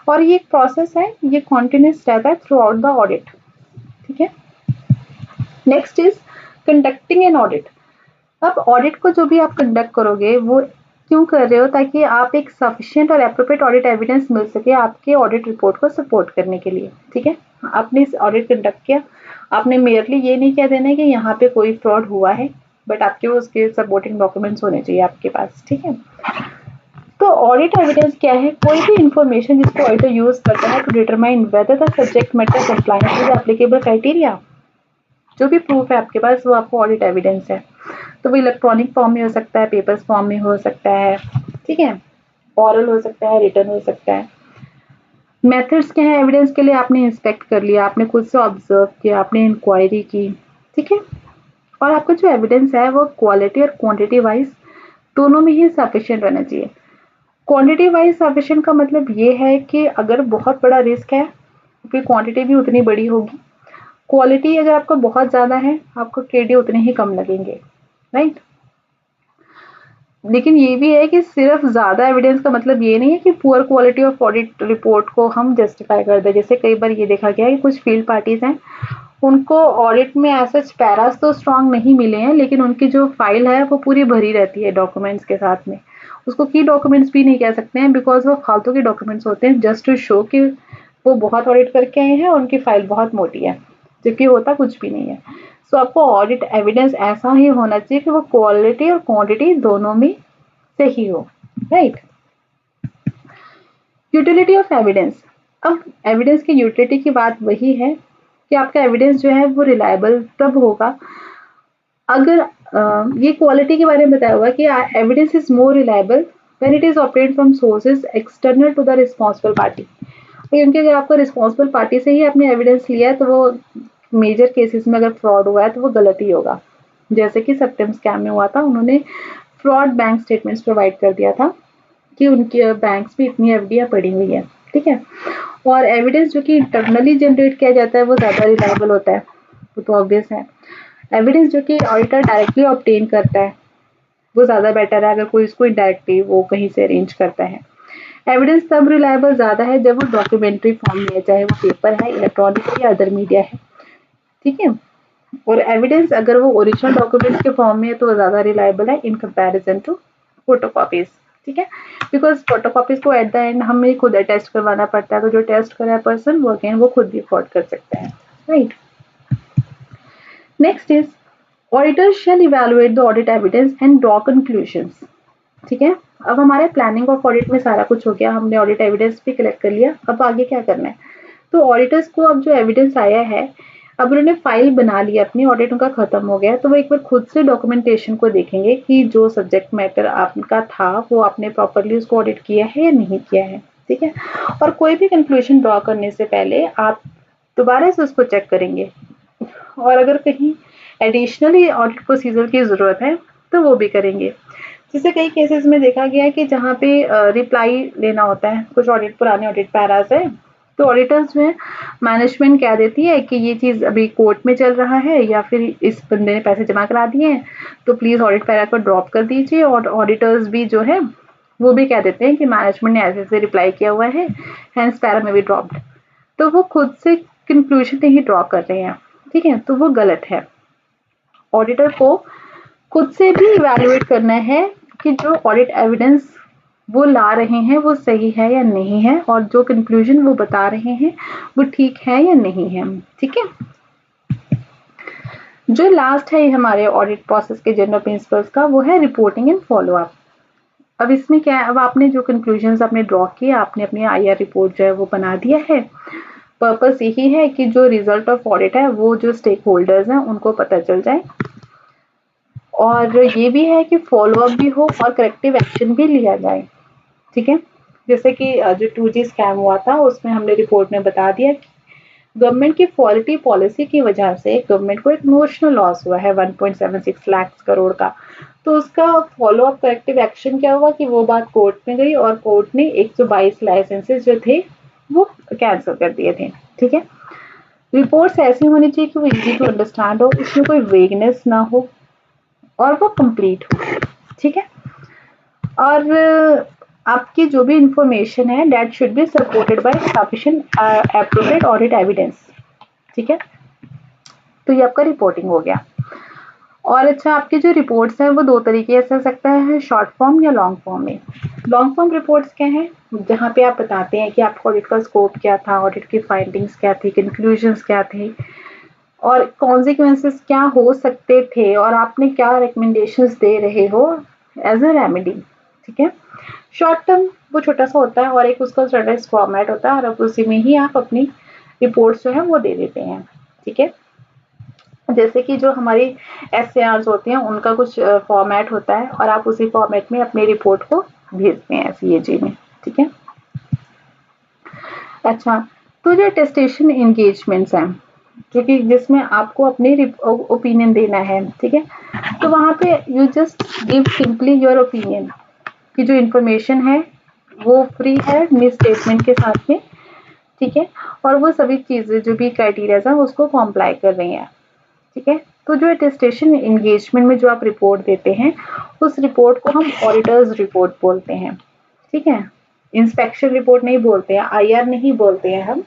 और ये एक प्रोसेस है, ये कॉन्टिन्यूस रहता है थ्रू आउट द ऑडिट। ठीक है, next is conducting an audit. अब ऑडिट को जो भी आप कंडक्ट करोगे वो क्यों कर रहे हो? ताकि आप एक सफिशिएंट और एप्रोप्रिएट ऑडिट एविडेंस मिल सके आपके ऑडिट रिपोर्ट को सपोर्ट करने के लिए। ठीक है, आपने ऑडिट कंडक्ट किया, आपने मेयरली ये नहीं कह देना है कि यहाँ पे कोई फ्रॉड हुआ है, बट आपके उसके सपोर्टिंग डॉक्यूमेंट्स होने चाहिए आपके पास। ठीक है, तो ऑडिट एविडेंस क्या है? कोई भी इंफॉर्मेशन जिसको ऑडिटर यूज करता है to determine whether the subject matter compliance with applicable criteria. जो भी प्रूफ है आपके पास वो आपको ऑडिट एविडेंस है। तो वो इलेक्ट्रॉनिक फॉर्म में हो सकता है, पेपर्स फॉर्म में हो सकता है, ठीक है, ऑरल हो सकता है, रिटर्न हो सकता है। मेथड्स क्या है एविडेंस के लिए? आपने इंस्पेक्ट कर लिया, आपने खुद से ऑब्जर्व किया, आपने इंक्वायरी की, ठीक है, और आपका जो एविडेंस है वो क्वालिटी और क्वांटिटी वाइज दोनों में ही सफिशिएंट रहना चाहिए। क्वांटिटी वाइज सफिशिएंट का मतलब ये है कि अगर बहुत बड़ा रिस्क है फिर क्वांटिटी भी उतनी बड़ी होगी। क्वालिटी अगर आपका बहुत ज़्यादा है, आपको केडी उतने ही कम लगेंगे, राइट। लेकिन ये भी है कि सिर्फ ज़्यादा एविडेंस का मतलब ये नहीं है कि poor quality of audit report को हम जस्टिफाई कर दें। जैसे कई बार ये देखा गया है कि कुछ फील्ड पार्टीज हैं, उनको ऑडिट में ऐसे पैरास तो स्ट्रांग नहीं मिले हैं, लेकिन उनकी जो फाइल है वो पूरी भरी रहती है डॉक्यूमेंट्स के साथ में। उसको की डॉक्यूमेंट्स भी नहीं कह सकते हैं, बिकॉज वो फालतू के डॉक्यूमेंट्स होते हैं, जस्ट टू शो कि वो बहुत ऑडिट करके आए हैं और उनकी फाइल बहुत मोटी है, जबकि होता कुछ भी नहीं है। सो आपको ऑडिट एविडेंस ऐसा ही होना चाहिए कि वो क्वालिटी और क्वांटिटी दोनों में सही हो, राइट। Utility of evidence. अब एविडेंस की यूटिलिटी की बात वही है कि आपका एविडेंस जो है वो रिलायबल तब होगा अगर ये क्वालिटी के बारे में बताया हुआ कि evidence is more reliable when it is obtained from sources external to the responsible party. क्योंकि अगर आपको रिस्पॉन्सिबल पार्टी से ही आपने एविडेंस लिया है तो वो मेजर केसेस में अगर फ्रॉड हुआ है तो वो गलत ही होगा। जैसे कि सेप्टेम स्कैम में हुआ था, उन्होंने फ्रॉड बैंक स्टेटमेंट्स प्रोवाइड कर दिया था कि उनके बैंक्स में इतनी एफडीआई पड़ी हुई है, ठीक है। और एविडेंस जो कि इंटरनली जनरेट किया जाता है वो ज़्यादा रिलायबल होता है, वो तो ऑब्वियस है। एविडेंस जो कि ऑडिटर डायरेक्टली ऑब्टेन करता है वो ज़्यादा बेटर है अगर कोई इसको इनडायरेक्टली वो कहीं से अरेंज करता है। एविडेंस तब रिलायबल ज़्यादा है जब वो डॉक्यूमेंट्री फॉर्म में है, चाहे वो पेपर है, इलेक्ट्रॉनिक है या अदर मीडिया है, ठीक है। और एविडेंस अगर वो ओरिजिनल डॉक्यूमेंट्स के फॉर्म में है तो वो ज़्यादा रिलायबल है इन कंपैरिजन टू फोटोकॉपीज, ठीक है। बिकॉज फोटोकॉपीज को एट द एंड हमें खुद टेस्ट करवाना पड़ता है, तो जो टेस्ट कर रहा है पर्सन वो अगेन वो खुद भी अफोर्ड कर सकता है, right. Next is auditors shall evaluate the audit evidence and draw conclusions, ठीक है। अब हमारे प्लानिंग ऑफ ऑडिट में सारा कुछ हो गया, हमने ऑडिट एविडेंस भी कलेक्ट कर लिया, अब आगे क्या करना है? तो ऑडिटर्स को अब जो एविडेंस आया है, अब उन्होंने फाइल बना ली अपनी, ऑडिट उनका खत्म हो गया, तो वो एक बार खुद से डॉक्यूमेंटेशन को देखेंगे कि जो सब्जेक्ट मैटर आपका था वो आपने प्रॉपरली उसको ऑडिट किया है या नहीं किया है, ठीक है। और कोई भी कंक्लूजन ड्रॉ करने से पहले आप दोबारा से उसको चेक करेंगे, और अगर कहीं एडिशनली ऑडिट प्रोसीजर की ज़रूरत है तो वो भी करेंगे। जैसे कई केसेस में देखा गया है कि जहाँ पे रिप्लाई लेना होता है, कुछ ऑडिट पुराने ऑडिट पैरास है, तो ऑडिटर्स में मैनेजमेंट कह देती है कि ये चीज़ अभी कोर्ट में चल रहा है या फिर इस बंदे ने पैसे जमा करा दिए हैं, तो प्लीज़ ऑडिट पैरा को ड्रॉप कर दीजिए। और ऑडिटर्स भी जो है वो भी कह देते हैं कि मैनेजमेंट ने ऐसे ऐसे रिप्लाई किया हुआ है, हैंस पैरा में भी ड्रॉप्ड। तो वो खुद से कंक्लूजन नहीं ड्रॉ कर रहे हैं, ठीक है, तो वो गलत है। ऑडिटर को खुद से भी इवैल्यूएट करना है कि जो ऑडिट एविडेंस वो ला रहे हैं वो सही है या नहीं है, और जो कंक्लूजन वो बता रहे हैं वो ठीक है या नहीं है, ठीक है। जो लास्ट है हमारे ऑडिट प्रोसेस के जनरल प्रिंसिपल्स का, वो है रिपोर्टिंग एंड फॉलो अप। अब इसमें क्या है, अब आपने जो कंक्लूजन्स आपने ड्रॉ किए, आपने अपनी आईआर रिपोर्ट जो है वो बना दिया है। पर्पस यही है कि जो रिजल्ट ऑफ ऑडिट है वो जो स्टेक होल्डर्स हैं उनको पता चल जाए, और ये भी है कि फॉलो अप भी हो और करेक्टिव एक्शन भी लिया जाए, ठीक है। जैसे कि जो 2G स्कैम हुआ था उसमें हमने रिपोर्ट में बता दिया कि गवर्नमेंट की क्वालिटी पॉलिसी की वजह से गवर्नमेंट को एक नोशनल लॉस हुआ है 1.76 लाख करोड़ का। तो उसका फॉलो अप करेक्टिव एक्शन क्या हुआ कि वो बात कोर्ट में गई और कोर्ट ने 122 लाइसेंसेस जो थे वो कैंसिल कर दिए थे, ठीक है। रिपोर्ट्स ऐसी होनी चाहिए कि वो इजी टू अंडरस्टैंड हो, उसमें कोई वेगनेस ना हो और वो कंप्लीट हो, ठीक है। और आपकी जो भी इंफॉर्मेशन है that should be supported by sufficient appropriate audit evidence, ठीक है। तो ये आपका रिपोर्टिंग हो गया। और अच्छा, आपके जो रिपोर्ट्स हैं वो दो तरीके से हो सकता है, शॉर्ट फॉर्म या लॉन्ग फॉर्म में। लॉन्ग फॉर्म रिपोर्ट्स क्या हैं, जहाँ पे आप बताते हैं कि आपका ऑडिट का स्कोप क्या था, ऑडिट की फाइंडिंग्स क्या थी, कंक्लूजन्स क्या थे और कॉन्सिक्वेंसेस क्या हो सकते थे और आपने क्या रिकमेंडेशंस दे रहे हो एज अ रेमेडी। ठीक है। शॉर्ट टर्म वो छोटा सा होता है और एक उसका स्टैंडर्ड फॉर्मेट होता है और उसी में ही आप अपनी रिपोर्ट्स जो है वो दे देते हैं। ठीक है। जैसे कि जो हमारी एस होती हैं उनका कुछ फॉर्मेट होता है और आप उसी फॉर्मेट में अपनी रिपोर्ट को भेजते हैं सीएजी में। ठीक है। अच्छा, तो जो टेस्टेशन एंगेजमेंट्स हैं जो कि जिसमें आपको अपनी ओपिनियन देना है, ठीक है, तो वहां पे you just give simply your opinion कि जो इन्फॉर्मेशन है वो फ्री है मिस स्टेटमेंट के साथ में। ठीक है। और वो सभी चीजें जो भी क्राइटेरियाज है उसको कॉम्प्लाई कर रही हैं। ठीक है। तो जो अटेस्टेशन एंगेजमेंट में जो आप रिपोर्ट देते हैं उस रिपोर्ट को हम ऑडिटर्स रिपोर्ट बोलते हैं। ठीक है। इंस्पेक्शन रिपोर्ट नहीं बोलते हैं, आईआर नहीं बोलते हैं, हम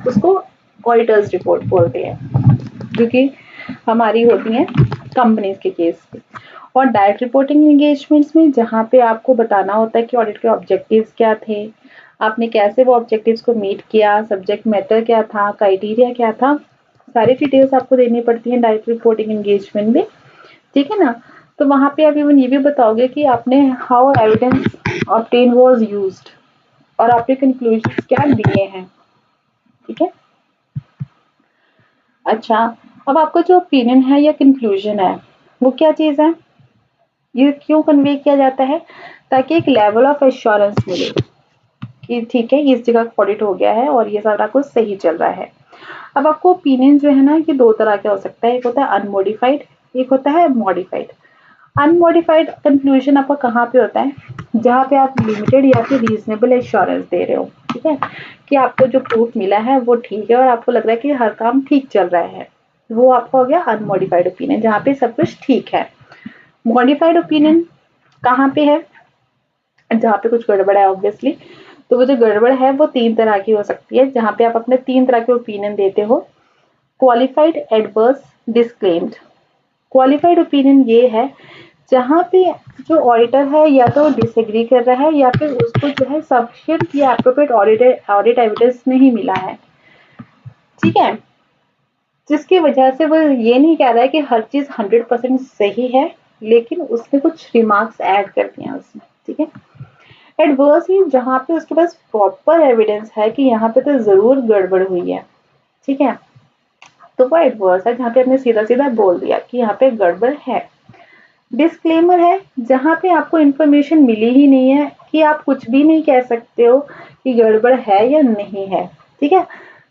उसको ऑडिटर्स रिपोर्ट बोलते हैं जो कि हमारी होती है कंपनीज के केस में। और डायरेक्ट रिपोर्टिंग एंगेजमेंट्स में जहाँ पे आपको बताना होता है कि ऑडिट के ऑब्जेक्टिव्स क्या थे, आपने कैसे वो ऑब्जेक्टिव्स को मीट किया, सब्जेक्ट मैटर क्या था, क्राइटेरिया क्या था, सारी डिटेल्स आपको देनी पड़ती है डायरेक्ट रिपोर्टिंग एंगेजमेंट में। ठीक है ना। तो वहां पे आप इवन ये भी बताओगे कि आपने how evidence obtain was used और आपने कंक्लूजन क्या दिए हैं। ठीक है। अच्छा, अब आपका जो ओपिनियन है या कंक्लूजन है वो क्या चीज है, ये क्यों कन्वे किया जाता है, ताकि एक लेवल ऑफ एश्योरेंस मिले कि ठीक है इस जगह ऑडिट हो गया है और ये सारा कुछ सही चल रहा है। अब आपको ओपिनियन जो है ना ये दो तरह का हो सकता है, एक होता है अनमोडिफाइड, एक होता है मॉडिफाइड। अनमोडिफाइड कंक्लूजन आपका कहाँ पे होता है, जहाँ पे आप लिमिटेड या फिर रीजनेबल एश्योरेंस दे रहे हो। ठीक है। कि आपको जो प्रूफ मिला है वो ठीक है और आपको लग रहा है कि हर काम ठीक चल रहा है, वो आपका हो गया अनमोडिफाइड ओपिनियन जहाँ पे सब कुछ ठीक है। मॉडिफाइड ओपिनियन कहाँ पे है, जहाँ पे कुछ गड़बड़ है ऑब्वियसली। तो वो जो गड़बड़ है वो तीन तरह की हो सकती है, जहाँ पे आप अपने तीन तरह के ओपिनियन देते हो। Qualified, adverse, disclaimed. Qualified opinion ये है जहाँ पे जो ऑडिटर है या तो डिसएग्री कर रहा है या फिर उसको जो है सफिशिएंट या एप्रोप्रिएट ऑडिट एविडेंस नहीं मिला है। ठीक है। जिसकी वजह से वो ये नहीं कह रहा है कि हर चीज 100% सही है, लेकिन उसने कुछ रिमार्क्स ऐड कर दिए हैं उसमें। ठीक है। एडवर्स ही जहाँ पे उसके पास प्रॉपर एविडेंस है कि यहाँ पे तो जरूर गड़बड़ हुई है। ठीक है। तो वो एडवर्स है जहाँ पे आपने सीधा सीधा बोल दिया कि यहाँ पे गड़बड़ है। डिस्क्लेमर है जहाँ पे आपको इन्फॉर्मेशन मिली ही नहीं है कि आप कुछ भी नहीं कह सकते हो कि गड़बड़ है या नहीं है। ठीक है।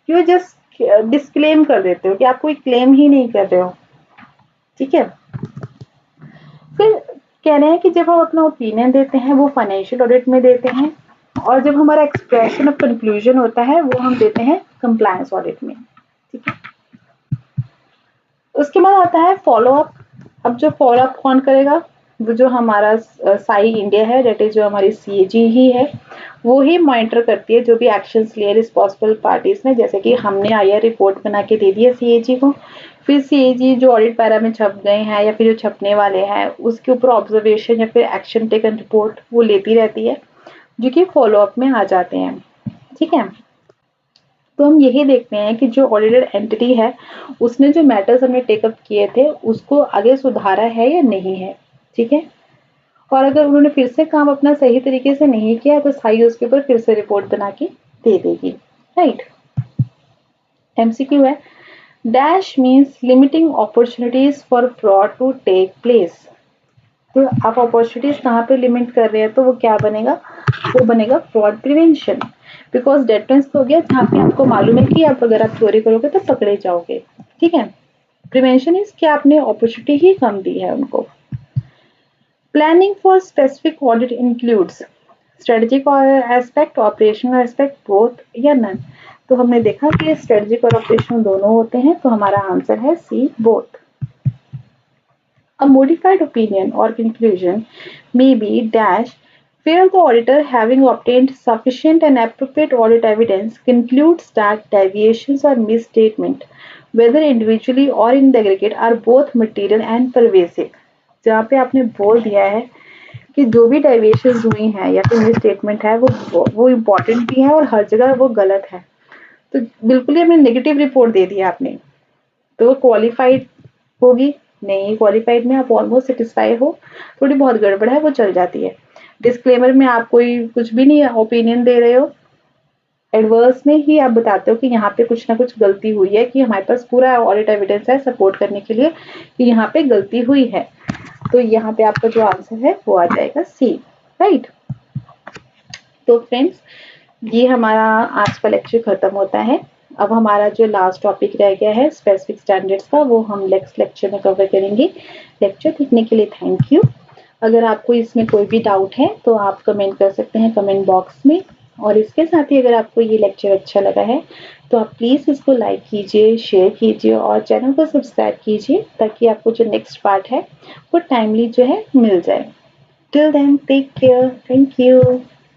यू जस्ट डिस्क्लेम कर देते हो कि आप कोई क्लेम ही नहीं कर रहे हो। ठीक है। फिर कह रहे हैं कि जब हम अपना ओपिनियन देते हैं वो फाइनेंशियल ऑडिट में देते हैं और जब हमारा एक्सप्रेशन ऑफ कंक्लूजन होता है वो हम देते हैं कंप्लायंस ऑडिट में। ठीक है। उसके बाद आता है फॉलो अप। अब जो फॉलो अप कौन करेगा, वो जो हमारा साई इंडिया है, डेट इज जो हमारी सीएजी ही है, वो ही मॉनिटर करती है जो भी एक्शंस लिए रिस्पॉन्सिबल पार्टीज ने। जैसे कि हमने आईआर रिपोर्ट बना के दे दी है सीएजी को, फिर सीएजी जो ऑडिट पैरा में छप गए हैं या फिर जो छपने वाले हैं उसके ऊपर ऑब्जर्वेशन या फिर एक्शन टेकन रिपोर्ट वो लेती रहती है जो कि फॉलो अप में आ जाते हैं। ठीक है। तो हम यही देखते हैं कि जो ऑडिटेड एंटिटी है उसने जो मैटर्स हमने टेकअप किए थे उसको आगे सुधारा है या नहीं है। ठीक है। और अगर उन्होंने फिर से काम अपना सही तरीके से नहीं किया तो साई उसके ऊपर फिर से रिपोर्ट बना के दे देगी। राइट। एमसीक्यू है, dash means limiting opportunities for fraud to take place. तो आप अपॉर्चुनिटीज कहाँ पे लिमिट कर रहे हैं तो वो क्या बनेगा, वो बनेगा फ्रॉड प्रिवेंशन। बिकॉज डेटरेंस तो हो गया जहाँ पे आपको मालूम है कि आप अगर आप चोरी करोगे तो पकड़े जाओगे। ठीक है। प्रिवेंशन इज कि आपने अपॉर्चुनिटी ही कम दी है उनको। Planning for specific audit includes strategic aspect, operational aspect, both या नन। तो हमने देखा कि स्ट्रेटेजिक और ऑपरेशनल दोनों होते हैं, तो हमारा आंसर है सी, both. A modified opinion or conclusion may be dash Fear the auditor, having obtained sufficient and appropriate audit evidence, concludes that deviations or misstatement, whether individually or in the aggregate, are both material and pervasive. जहाँ पे आपने बोल दिया है कि जो भी deviations हुई हैं या फिर मिसस्टेटमेंट है वो इम्पोर्टेंट भी है और हर जगह वो गलत है, तो बिल्कुल ही हमें नेगेटिव रिपोर्ट दे दिया आपने, तो वो क्वालिफाइड होगी नहीं, क्वालिफाइड में आप ऑलमोस्ट सेटिस्फाई हो, थोड़ी बहुत गड़बड़ है वो चल जाती है। डिस्क्लेमर में आप कोई कुछ भी नहीं ओपिनियन दे रहे हो, एडवर्स में ही आप बताते हो कि यहाँ पे कुछ ना कुछ गलती हुई है, कि हमारे पास पूरा ऑडिट एविडेंस है सपोर्ट करने के लिए कि यहाँ पे गलती हुई है, तो यहाँ पे आपका जो आंसर है वो आ जाएगा सी, राइट। तो फ्रेंड्स, ये हमारा आज का लेक्चर खत्म होता है। अब हमारा जो लास्ट टॉपिक रह गया है स्पेसिफिक स्टैंडर्ड्स का, वो हम नेक्स्ट लेक्चर में कवर करेंगे। लेक्चर देखने के लिए थैंक यू। अगर आपको इसमें कोई भी डाउट है तो आप कमेंट कर सकते हैं कमेंट बॉक्स में, और इसके साथ ही अगर आपको ये लेक्चर अच्छा लगा है तो आप प्लीज़ इसको लाइक कीजिए, शेयर कीजिए और चैनल को सब्सक्राइब कीजिए, ताकि आपको जो नेक्स्ट पार्ट है वो टाइमली जो है मिल जाए। Till then take care, thank you.